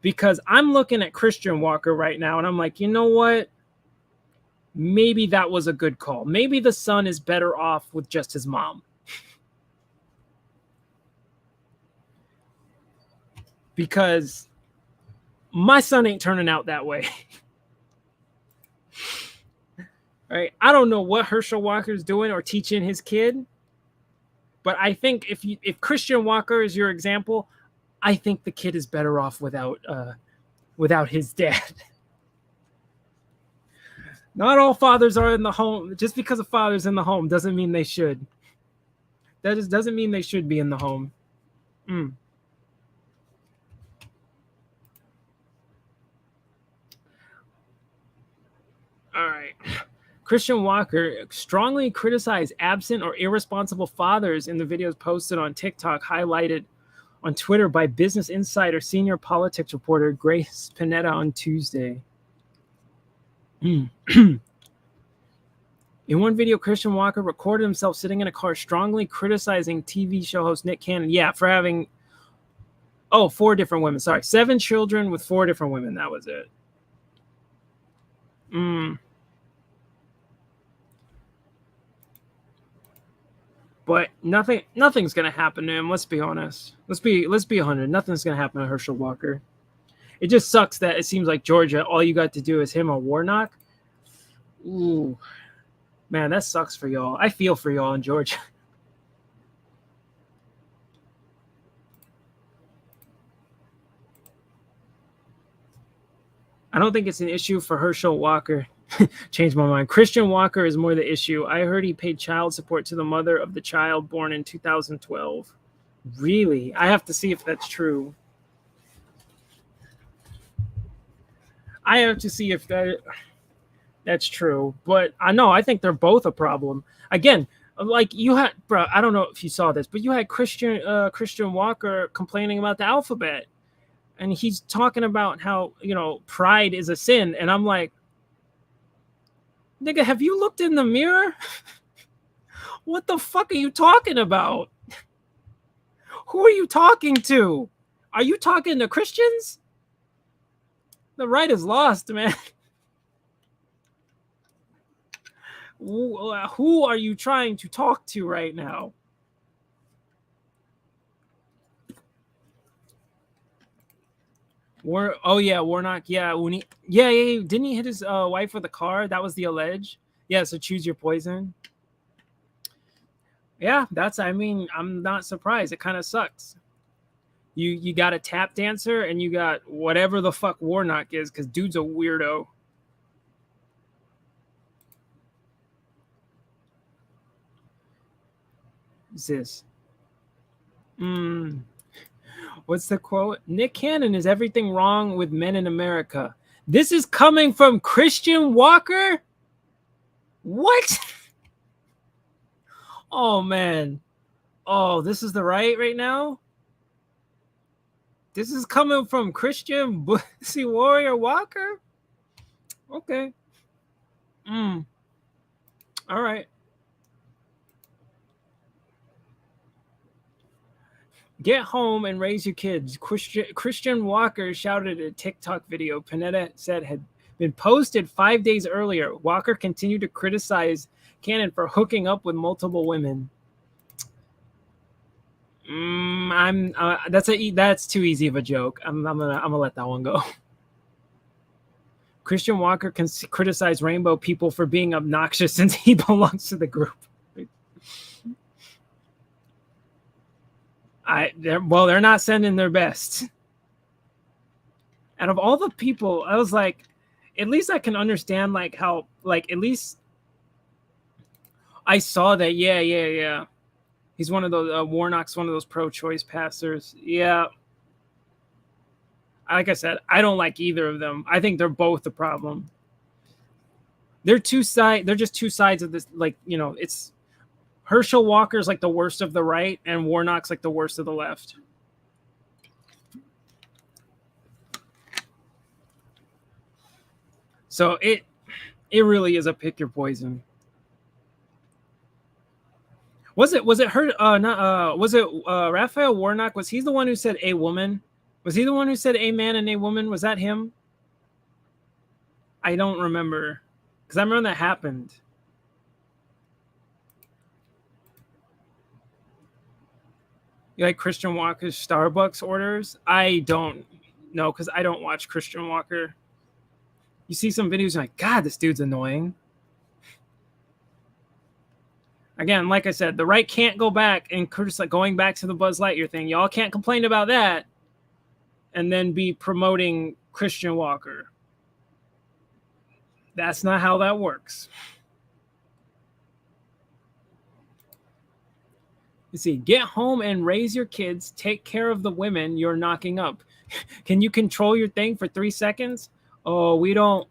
Because I'm looking at Christian Walker right now and I'm like, you know what? Maybe that was a good call. Maybe the son is better off with just his mom. Because my son ain't turning out that way. Right? I don't know what Herschel Walker's doing or teaching his kid. But I think if Christian Walker is your example, I think the kid is better off without his dad. Not all fathers are in the home. Just because a father's in the home doesn't mean they should. That just doesn't mean they should be in the home. All right. Christian Walker strongly criticized absent or irresponsible fathers in the videos posted on TikTok, highlighted on Twitter by Business Insider senior politics reporter Grace Panetta on Tuesday. In one video, Christian Walker recorded himself sitting in a car strongly criticizing TV show host Nick Cannon. Yeah, for having 4 different women. Sorry, 7 children with 4 different women. That was it. But nothing's gonna happen to him. Let's be honest. Let's be 100. Nothing's gonna happen to Herschel Walker. It just sucks that it seems like Georgia, all you got to do is him or Warnock. Ooh, man, that sucks for y'all. I feel for y'all in Georgia. I don't think it's an issue for Herschel Walker. Changed my mind. Christian Walker is more the issue. I heard he paid child support to the mother of the child born in 2012. Really? I have to see if that's true. I have to see if that's true. But I think they're both a problem. Again, like you had, bro, I don't know if you saw this, but you had Christian Walker complaining about the alphabet. And he's talking about how, pride is a sin. And I'm like, nigga, have you looked in the mirror? What the fuck are you talking about? Who are you talking to? Are you talking to Christians? The right is lost, man. Who are you trying to talk to right now? Warnock. Yeah, didn't he hit his wife with a car? That was the allege. Yeah, so choose your poison. Yeah, I'm not surprised. It kind of sucks. You got a tap dancer and you got whatever the fuck Warnock is, because dude's a weirdo. What's this? What's the quote? Nick Cannon is everything wrong with men in America. This is coming from Christian Walker? What? Oh, man. Oh, this is the right now? This is coming from Christian Pussy Warrior Walker? Okay. All right. Get home and raise your kids. Christian Walker shouted a TikTok video Panetta said had been posted 5 days earlier. Walker continued to criticize Cannon for hooking up with multiple women. That's too easy of a joke. I'm gonna let that one go. Christian Walker can criticize rainbow people for being obnoxious since he belongs to the group. They're not sending their best. Out of all the people, I was like, at least I can understand like how like at least I saw that. Yeah. He's one of those Warnock's one of those pro-choice pastors. Yeah. Like I said, I don't like either of them. I think they're both the problem. They're just two sides of this. Like, you know, it's Herschel Walker's like the worst of the right, and Warnock's like the worst of the left. So it really is a pick your poison. Was it Raphael Warnock? Was he the one who said a woman? Was he the one who said a man and a woman? Was that him? I don't remember. Because I remember that happened. You like Christian Walker's Starbucks orders? I don't know, because I don't watch Christian Walker. You see some videos, you're like, God, this dude's annoying. Again, like I said, the right can't go back and criticize, going back to the Buzz Lightyear thing. Y'all can't complain about that and then be promoting Christian Walker. That's not how that works. You see, get home and raise your kids. Take care of the women you're knocking up. Can you control your thing for 3 seconds? We don't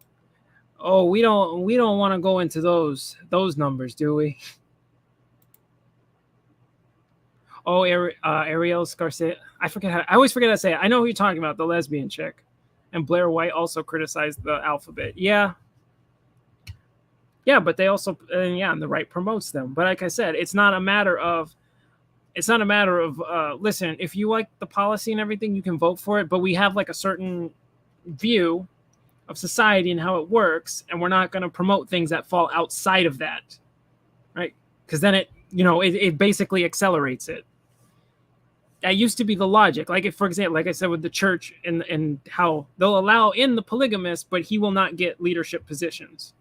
want to go into those numbers, do we? Ariel Scarcet. I always forget how to say it. I know who you're talking about, the lesbian chick. And Blair White also criticized the alphabet. Yeah, but they also, and the right promotes them. But like I said, it's not a matter of, listen, if you like the policy and everything, you can vote for it. But we have like a certain view of society and how it works. And we're not going to promote things that fall outside of that. Right? Because then it basically accelerates it. That used to be the logic. Like, if, for example, like I said with the church and how they'll allow in the polygamist, but he will not get leadership positions.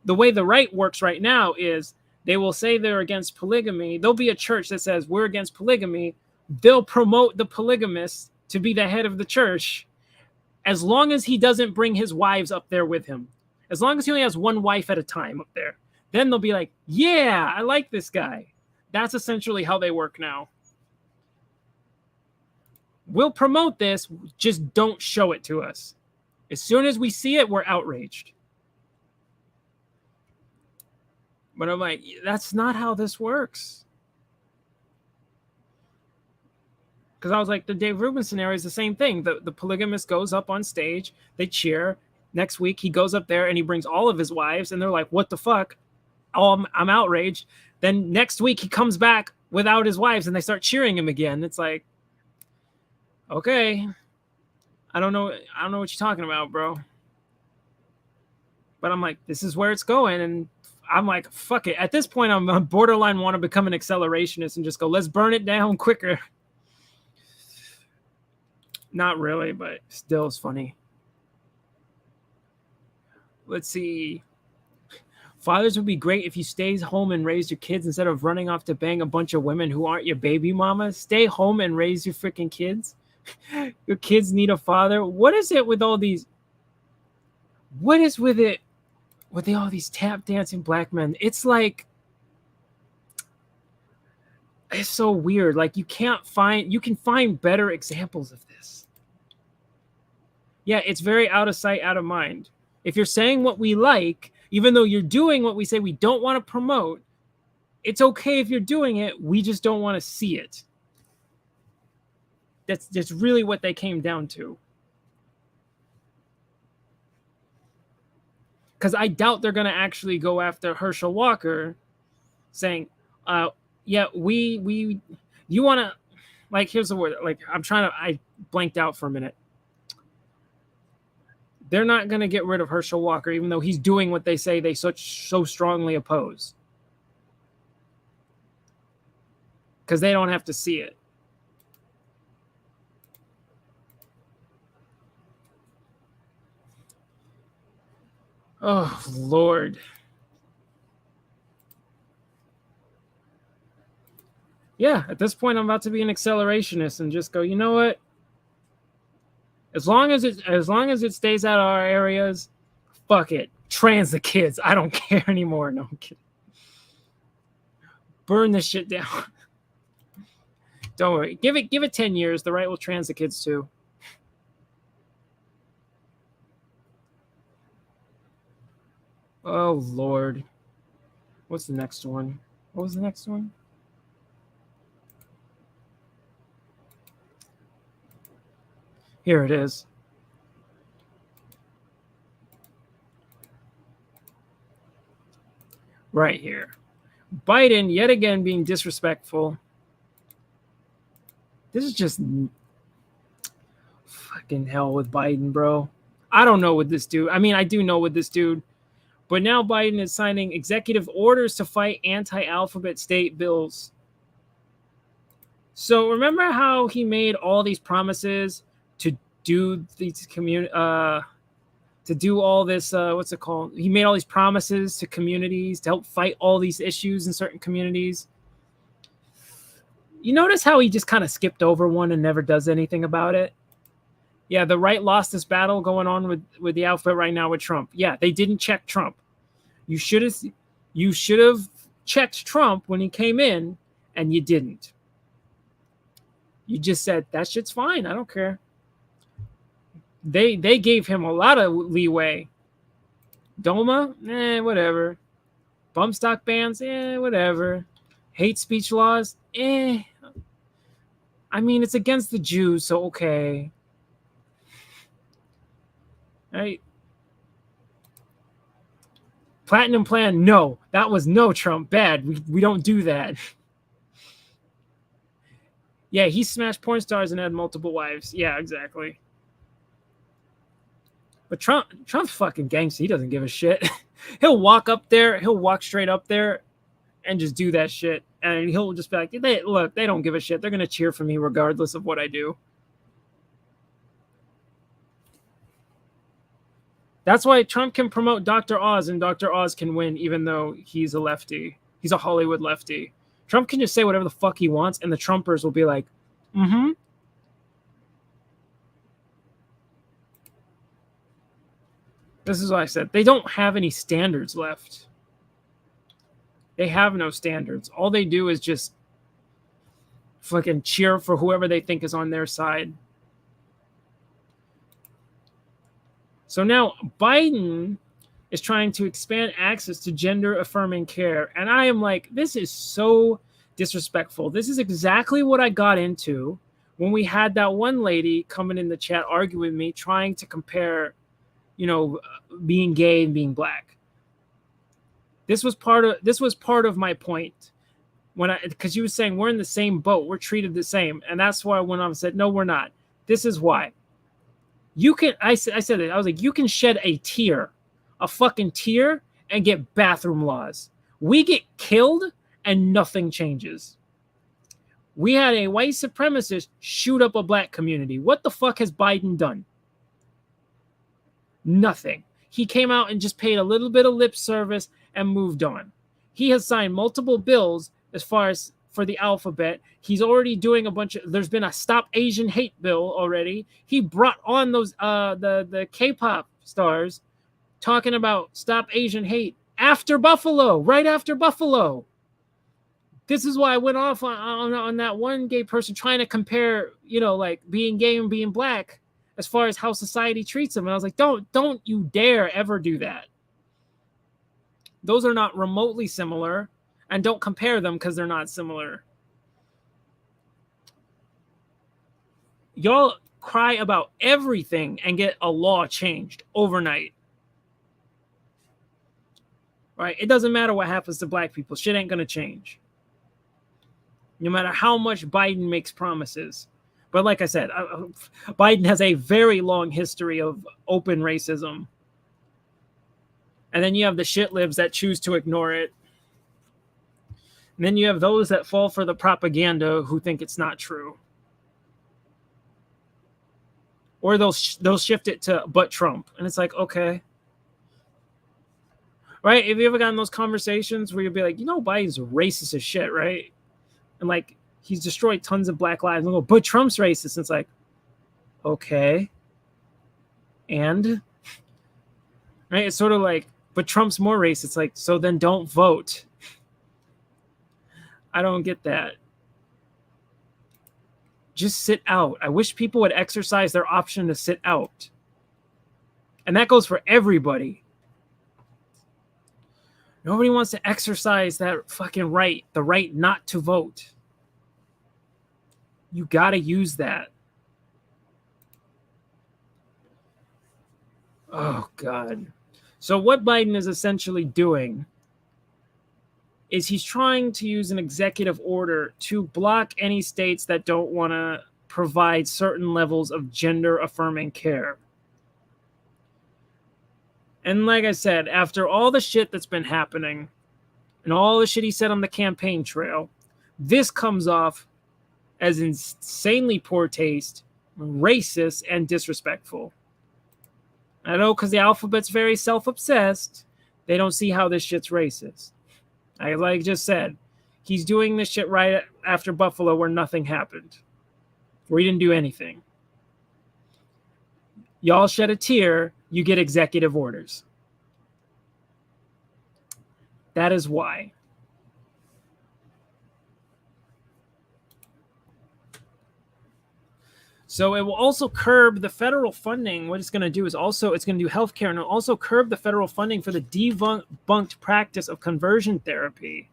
The way the right works right now is they will say they're against polygamy. There'll be a church that says we're against polygamy. They'll promote the polygamist to be the head of the church as long as he doesn't bring his wives up there with him. As long as he only has one wife at a time up there. Then they'll be like, yeah, I like this guy. That's essentially how they work now. We'll promote this, just don't show it to us. As soon as we see it, we're outraged. But I'm like, that's not how this works. Because I was like, the Dave Rubin scenario is the same thing. The polygamist goes up on stage, they cheer. Next week, he goes up there and he brings all of his wives, and they're like, what the fuck? Oh, I'm outraged. Then next week, he comes back without his wives, and they start cheering him again. It's like, okay, I don't know what you're talking about, bro. But I'm like, this is where it's going, and I'm like, fuck it. At this point, I'm borderline want to become an accelerationist and just go, let's burn it down quicker. Not really, but still it's funny. Let's see. Fathers would be great if you stayed home and raised your kids instead of running off to bang a bunch of women who aren't your baby mama. Stay home and raise your freaking kids. Your kids need a father. What is it with all these? What is with it with all these tap dancing black men? It's like, it's so weird. Like you can find better examples of this. Yeah, it's very out of sight, out of mind. If you're saying what we like, even though you're doing what we say we don't want to promote, It's okay if you're doing it. We just don't want to see it. That's really what they came down to. Because I doubt they're going to actually go after Herschel Walker saying, yeah, you want to, like, here's the word, like, I blanked out for a minute. They're not going to get rid of Herschel Walker, even though he's doing what they say they so strongly oppose. Because they don't have to see it. Oh, Lord. Yeah, at this point, I'm about to be an accelerationist and just go, you know what? As long as it stays out of our areas, fuck it. Trans the kids. I don't care anymore. No, I'm kidding. Burn this shit down. Don't worry. Give it 10 years. The right will trans the kids too. Oh, Lord. What's the next one? What was the next one? Here it is. Right here. Biden, yet again, being disrespectful. This is just fucking hell with Biden, bro. I don't know what this dude. I mean, I do know what this dude. But now Biden is signing executive orders to fight anti-alphabet state bills. So remember how he made all these promises to do these to do all this, what's it called? He made all these promises to communities to help fight all these issues in certain communities. You notice how he just kind of skipped over one and never does anything about it? Yeah, the right lost this battle going on with the alphabet right now with Trump. Yeah, they didn't check Trump. You should have checked Trump when he came in, and you didn't. You just said, that shit's fine. I don't care. They gave him a lot of leeway. DOMA, whatever. Bump stock bans, whatever. Hate speech laws, I mean, it's against the Jews, so okay. Right? Platinum plan, no. That was no, Trump. Bad. We don't do that. Yeah, he smashed porn stars and had multiple wives. Yeah, exactly. But Trump's fucking gangster. He doesn't give a shit. He'll walk straight up there and just do that shit. And he'll just be like, they don't give a shit. They're going to cheer for me regardless of what I do. That's why Trump can promote Dr. Oz and Dr. Oz can win even though he's a lefty. He's a Hollywood lefty. Trump can just say whatever the fuck he wants and the Trumpers will be like, mm-hmm. This is what I said. They don't have any standards left. They have no standards. All they do is just fucking cheer for whoever they think is on their side. So now Biden is trying to expand access to gender-affirming care. And I am like, this is so disrespectful. This is exactly what I got into when we had that one lady coming in the chat arguing with me, trying to compare, being gay and being black. This was part of my point because you were saying we're in the same boat, we're treated the same, and that's why I went on and said, no, we're not. This is why. I said it. I was like, you can shed a tear, a fucking tear, and get bathroom laws. We get killed and nothing changes. We had a white supremacist shoot up a black community. What the fuck has Biden done? Nothing. He came out and just paid a little bit of lip service and moved on. He has signed multiple bills as far as for the alphabet. He's already doing there's been a Stop Asian Hate bill already. He brought on those the K-pop stars talking about Stop Asian Hate after Buffalo, right after Buffalo. This is why I went off on that one gay person trying to compare, like being gay and being black as far as how society treats them. And I was like, don't you dare ever do that. Those are not remotely similar. And don't compare them because they're not similar. Y'all cry about everything and get a law changed overnight. Right? It doesn't matter what happens to black people. Shit ain't going to change. No matter how much Biden makes promises. But like I said, Biden has a very long history of open racism. And then you have the shitlibs that choose to ignore it. And then you have those that fall for the propaganda who think it's not true. Or they'll shift it to but Trump. And it's like, okay. Right? Have you ever gotten those conversations where you'll be like, you know, Biden's racist as shit, right? And like, he's destroyed tons of black lives. And go, but Trump's racist. And it's like, okay. And? Right? It's sort of like, but Trump's more racist. It's like, so then don't vote. I don't get that. Just sit out. I wish people would exercise their option to sit out. And that goes for everybody. Nobody wants to exercise that fucking right, the right not to vote. You got to use that. Oh, God. So what Biden is essentially doing is he's trying to use an executive order to block any states that don't want to provide certain levels of gender-affirming care. And like I said, after all the shit that's been happening and all the shit he said on the campaign trail, this comes off as insanely poor taste, racist, and disrespectful. I know because the alphabet's very self-obsessed, they don't see how this shit's racist. I like just said, he's doing this shit right after Buffalo where nothing happened. Where he didn't do anything. Y'all shed a tear, you get executive orders. That is why. So it will also curb the federal funding. What it's going to do is also, it's going to do healthcare, and it'll also curb the federal funding for the debunked practice of conversion therapy.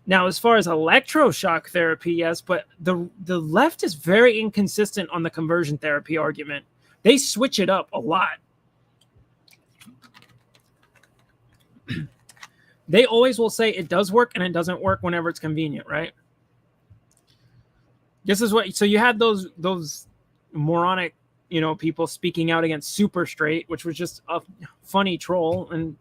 Now, as far as electroshock therapy, yes, but the left is very inconsistent on the conversion therapy argument. They switch it up a lot. They always will say it does work and it doesn't work whenever it's convenient, right? This is what, so you had those moronic, people speaking out against Super Straight, which was just a funny troll. And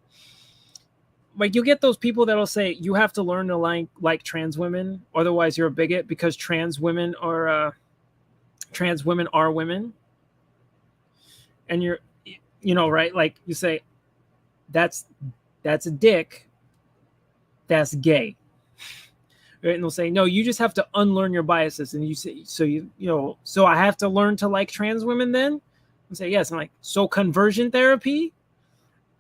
like, you get those people that'll say you have to learn to like trans women, otherwise you're a bigot because trans women are women. And you're, right? Like you say, that's a dick. That's gay. Right? And they'll say, no, you just have to unlearn your biases. And you say, so I have to learn to like trans women then? And say, yes. I'm like, so conversion therapy?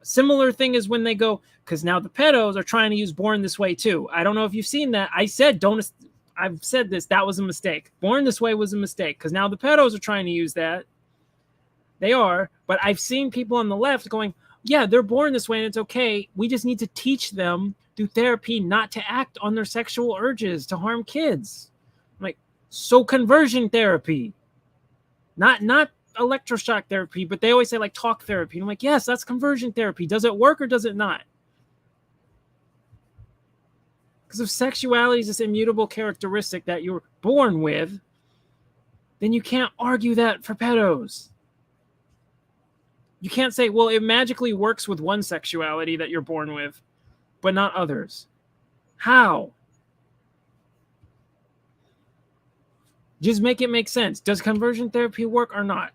Similar thing is when they go, because now the pedos are trying to use Born This Way too. I don't know if you've seen that. I've said this, that was a mistake. Born This Way was a mistake because now the pedos are trying to use that. They are, but I've seen people on the left going, yeah, they're born this way and it's okay. We just need to teach them through therapy not to act on their sexual urges to harm kids. I'm like, so conversion therapy, not electroshock therapy, but they always say like talk therapy. And I'm like, yes, that's conversion therapy. Does it work or does it not? Because if sexuality is this immutable characteristic that you're born with, then you can't argue that for pedos. You can't say, well, it magically works with one sexuality that you're born with, but not others. How? Just make it make sense. Does conversion therapy work or not?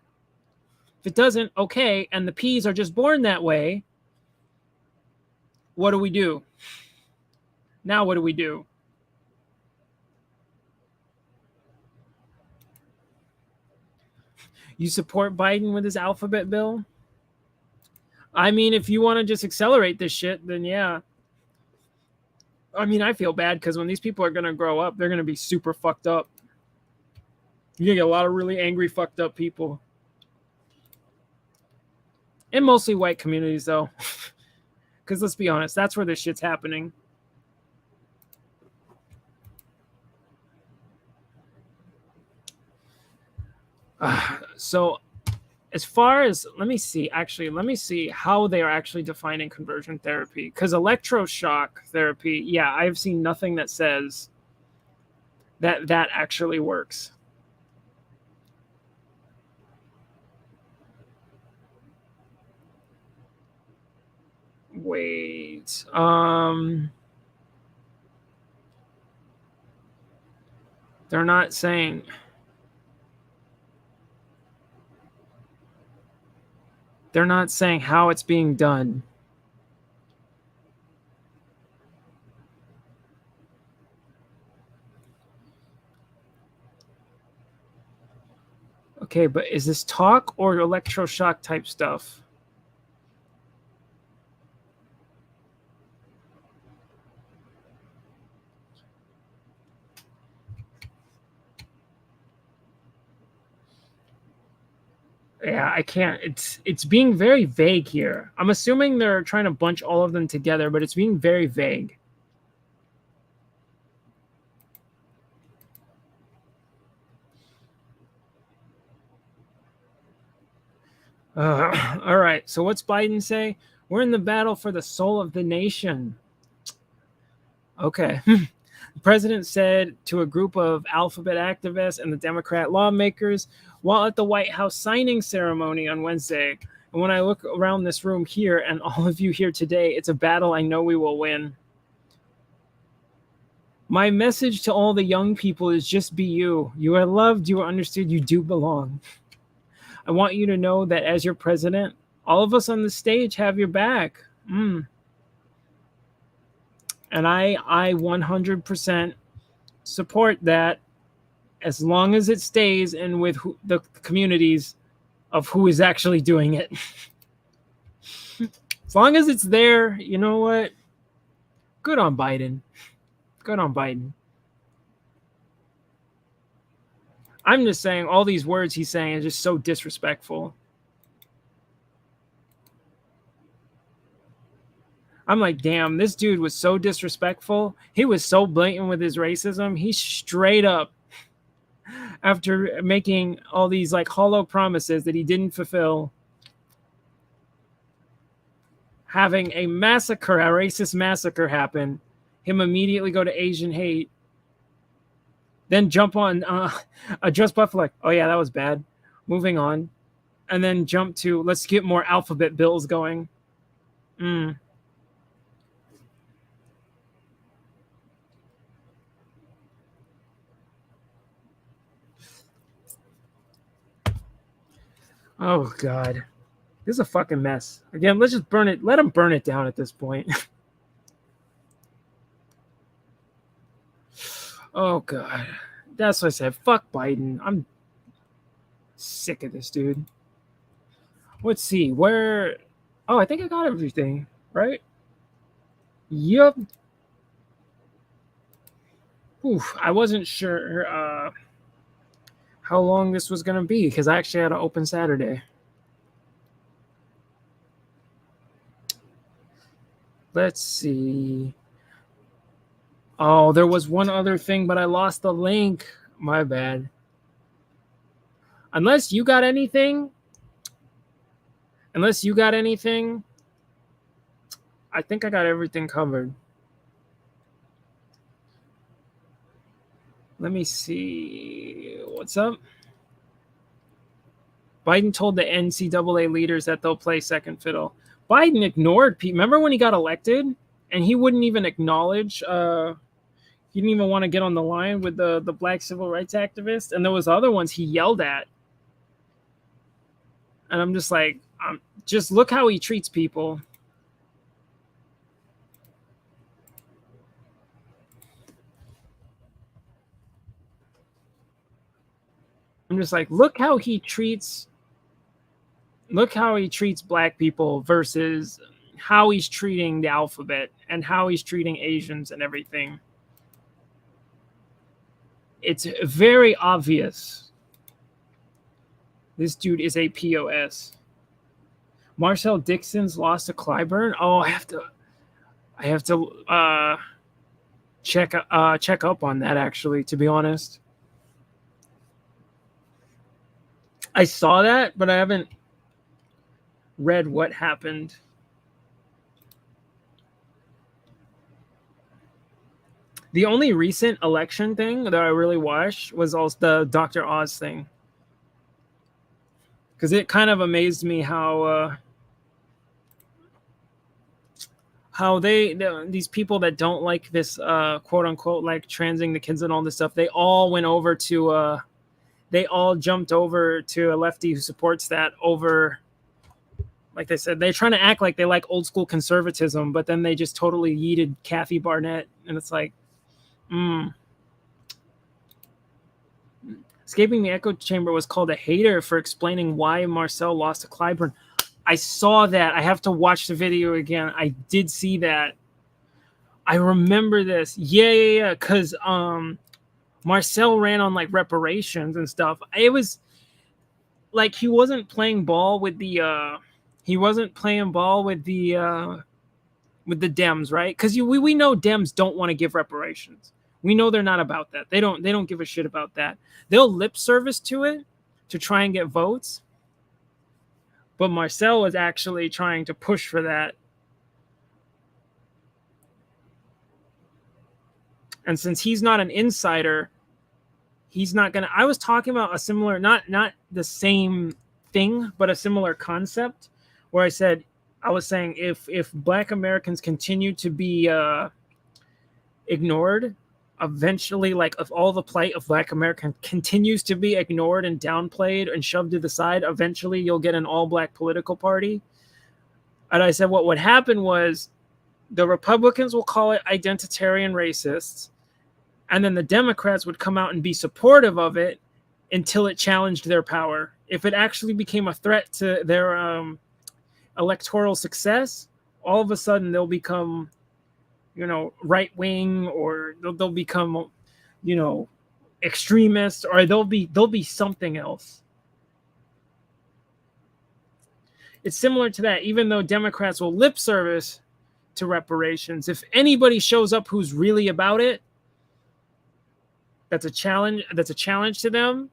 If it doesn't, okay, and the P's are just born that way, what do we do? Now what do we do? You support Biden with his alphabet bill? I mean, if you want to just accelerate this shit, then yeah. I mean, I feel bad because when these people are going to grow up, they're going to be super fucked up. You're going to get a lot of really angry, fucked up people. And mostly white communities, though. Because let's be honest, that's where this shit's happening. So as far as, let me see how they are actually defining conversion therapy, because electroshock therapy, yeah, I've seen nothing that says that that actually works. Wait, they're not saying. They're not saying how it's being done. Okay, but is this talk or electroshock type stuff? Yeah, I can't. It's being very vague here. I'm assuming they're trying to bunch all of them together, but it's being very vague. All right. So what's Biden say? We're in the battle for the soul of the nation. Okay. The president said to a group of alphabet activists and the Democrat lawmakers while at the White House signing ceremony on Wednesday. And when I look around this room here and all of you here today, it's a battle I know we will win. My message to all the young people is just be you. You are loved, you are understood, you do belong. I want you to know that as your president, all of us on the stage have your back. And I 100% support that, as long as it stays in with the communities of who is actually doing it. As long as it's there, you know what? Good on Biden. Good on Biden. I'm just saying all these words he's saying are just so disrespectful. I'm like, damn, this dude was so disrespectful. He was so blatant with his racism. He straight up, after making all these like hollow promises that he didn't fulfill, having a massacre, a racist massacre happen, him immediately go to Asian hate, then jump on Address Buff like, oh yeah, that was bad. Moving on. And then jump to, let's get more alphabet bills going. Oh, God. This is a fucking mess. Again, let's just burn it. Let them burn it down at this point. Oh, God. That's what I said. Fuck Biden. I'm sick of this dude. Let's see. Where... Oh, I think I got everything, right? Yep. Oof, I wasn't sure how long this was going to be because I actually had an open Saturday. Let's see. Oh, there was one other thing, but I lost the link. My bad. Unless you got anything, I think I got everything covered. Let me see. What's up? Biden told the NCAA leaders that they'll play second fiddle. Biden ignored people. Remember when he got elected and he wouldn't even acknowledge, he didn't even want to get on the line with the black civil rights activists. And there was other ones he yelled at. And I'm just like, just look how he treats people. I'm just like, look how he treats black people versus how he's treating the alphabet and how he's treating Asians and everything. It's very obvious. This dude is a POS. Marcel Dixon's lost to Clyburn. Oh, I have to check up on that, actually, to be honest. I saw that, but I haven't read what happened. The only recent election thing that I really watched was also the Dr. Oz thing. Because it kind of amazed me how these people that don't like this quote unquote like transing the kids and all this stuff, they all went over to they all jumped over to a lefty who supports that over, like they said, they're trying to act like they like old school conservatism, but then they just totally yeeted Kathy Barnett, and it's like, Escaping the echo chamber was called a hater for explaining why Marcel lost to Clyburn. I saw that. I have to watch the video again. I did see that. I remember this. Yeah. Because Marcel ran on like reparations and stuff. It was like he wasn't playing ball with the Dems, right? Because we know Dems don't want to give reparations. We know they're not about that. They don't give a shit about that. They'll lip service to it to try and get votes. But Marcel was actually trying to push for that. And since he's not an insider, he's not gonna. I was talking about a similar, not the same thing, but a similar concept, where I was saying if Black Americans continue to be ignored, eventually, like if all the plight of Black America continues to be ignored and downplayed and shoved to the side, eventually you'll get an all-Black political party. And I said what would happen was the Republicans will call it identitarian racists, and then the Democrats would come out and be supportive of it until it challenged their power. If it actually became a threat to their electoral success, all of a sudden they'll become, right wing, or they'll become, extremists, or they'll be something else. It's similar to that. Even though Democrats will lip service to reparations, if anybody shows up who's really about it, that's a challenge to them.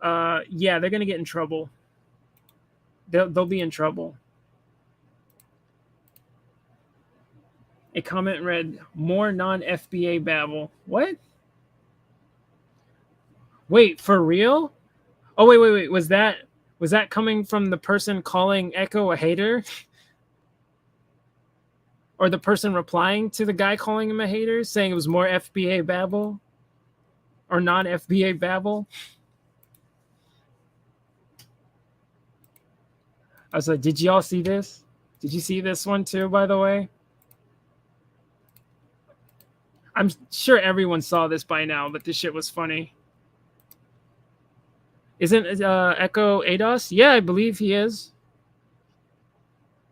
Yeah, they're gonna get in trouble. They'll be in trouble. A comment read, more non-FBA babble. What? Wait, for real? Oh, wait. Was that coming from the person calling Echo a hater? Or the person replying to the guy calling him a hater, saying it was more FBA babble? Or non-FBA babble? I was like, did y'all see this? Did you see this one too, by the way? I'm sure everyone saw this by now, but this shit was funny. Isn't Echo ADOS? Yeah, I believe he is.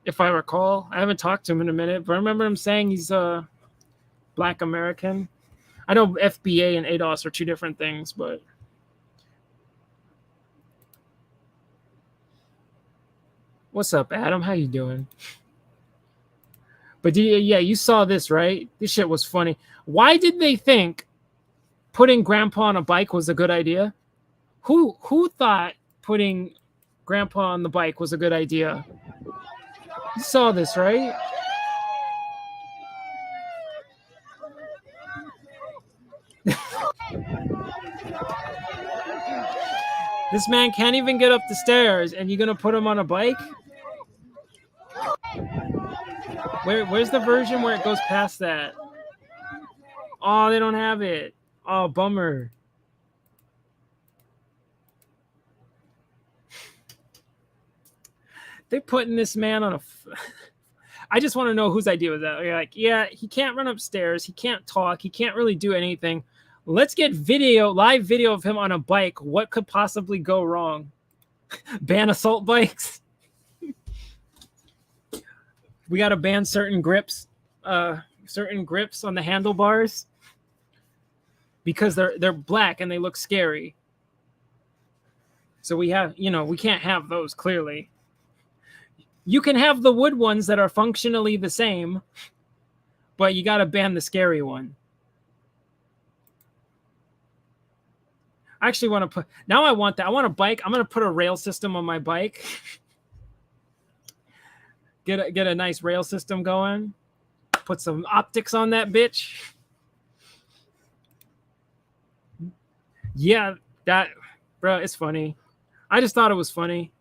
If I recall. I haven't talked to him in a minute, but I remember him saying he's Black American. I know FBA and ADOS are two different things, but... What's up, Adam? How you doing? But you saw this, right? This shit was funny. Why did they think putting Grandpa on a bike was a good idea? Who thought putting Grandpa on the bike was a good idea? You saw this, right? This man can't even get up the stairs, and you're gonna put him on a bike? Where's the version where it goes past that? Oh, they don't have it. Oh, bummer. They're putting this man on a... I just want to know whose idea was that. You're like, yeah, he can't run upstairs. He can't talk. He can't really do anything. Let's get live video of him on a bike. What could possibly go wrong? Ban assault bikes? We got to ban certain grips on the handlebars because they're black and they look scary. So we can't have those, clearly. You can have the wood ones that are functionally the same, but you got to ban the scary one. I actually want to put, now I want that. I want a bike. I'm going to put a rail system on my bike. Get a nice rail system going. Put some optics on that bitch. Yeah, that, bro, it's funny. I just thought it was funny.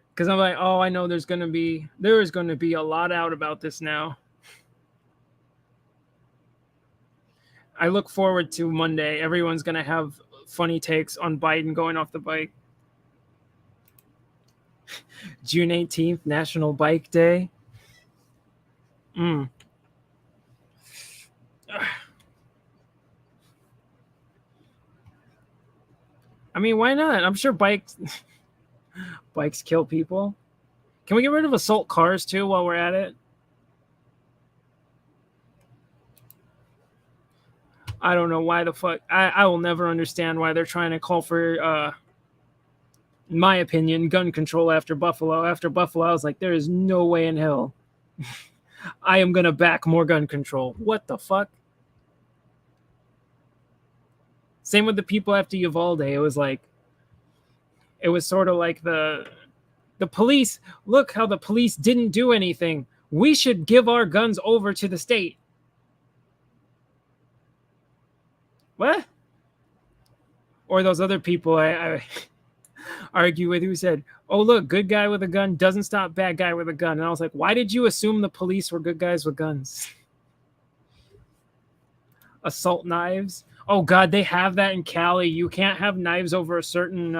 Because I'm like, oh, I know there is going to be a lot out about this now. I look forward to Monday. Everyone's going to have funny takes on Biden going off the bike. June 18th, National Bike Day. I mean, why not? I'm sure bikes kill people. Can we get rid of assault cars too while we're at it? I don't know why the fuck. I will never understand why they're trying to call for, in my opinion, gun control after Buffalo. After Buffalo, I was like, there is no way in hell I am going to back more gun control. What the fuck? Same with the people after Uvalde. It was sort of like the police. Look how the police didn't do anything. We should give our guns over to the state. What? Or those other people I argue with who said, oh, look, good guy with a gun doesn't stop bad guy with a gun. And I was like, why did you assume the police were good guys with guns? Assault knives. Oh, God, they have that in Cali. You can't have knives over a certain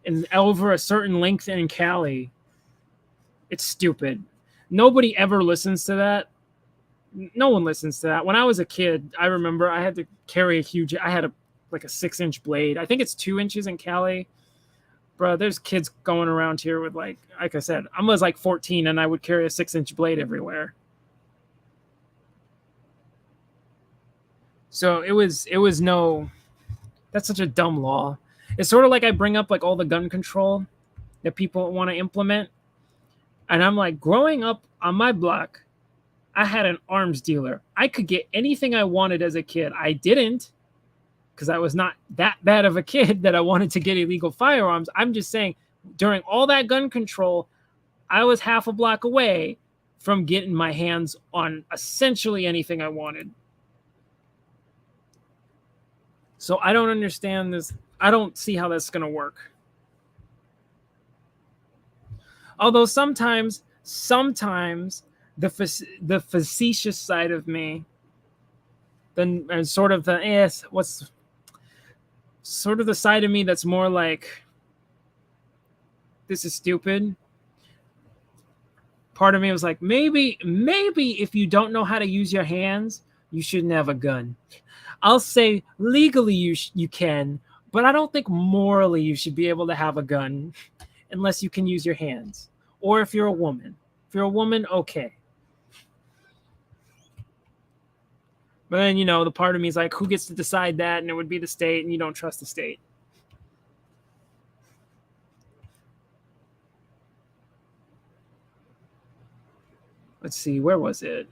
length in Cali. It's stupid. Nobody ever listens to that. No one listens to that. When I was a kid, I remember I had to carry I had a 6-inch blade. I think it's 2 inches in Cali. Bro, there's kids going around here with like I said, I was 14 and I would carry a 6-inch blade everywhere. So it was that's such a dumb law. It's sort of like I bring up all the gun control that people want to implement. And I'm like, growing up on my block, I had an arms dealer. I could get anything I wanted as a kid. I didn't, because I was not that bad of a kid that I wanted to get illegal firearms. I'm just saying, during all that gun control, I was half a block away from getting my hands on essentially anything I wanted. So I don't understand this. I don't see how that's going to work. Although sometimes the facetious side of me, then and sort of the sort of the side of me that's more like, this is stupid. Part of me was like, maybe if you don't know how to use your hands, you shouldn't have a gun. I'll say legally you can, but I don't think morally you should be able to have a gun unless you can use your hands. Or if you're a woman. If you're a woman, okay. But then, the part of me is like, who gets to decide that? And it would be the state, and you don't trust the state. Let's see, where was it?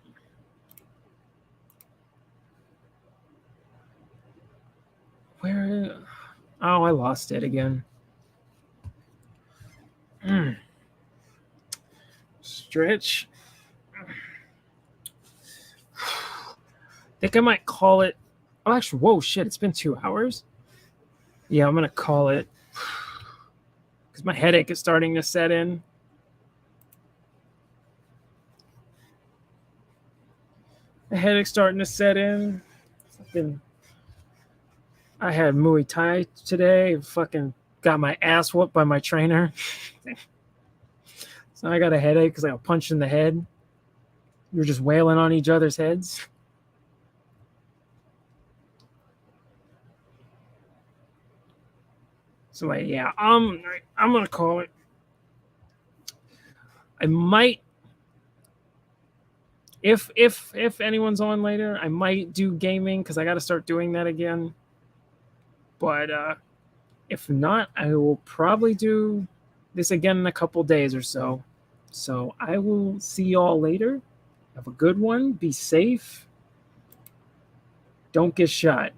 Where? Oh, I lost it again. Stretch. I think I might call it. Oh, actually, whoa, shit! It's been 2 hours. Yeah, I'm gonna call it because my headache is starting to set in. The headache's starting to set in. I had Muay Thai today. Fucking got my ass whooped by my trainer. So I got a headache because I got punched in the head. We were just wailing on each other's heads. So yeah, I'm gonna call it. I might, if anyone's on later, I might do gaming because I got to start doing that again. But if not, I will probably do this again in a couple days or so. So I will see y'all later. Have a good one. Be safe. Don't get shot.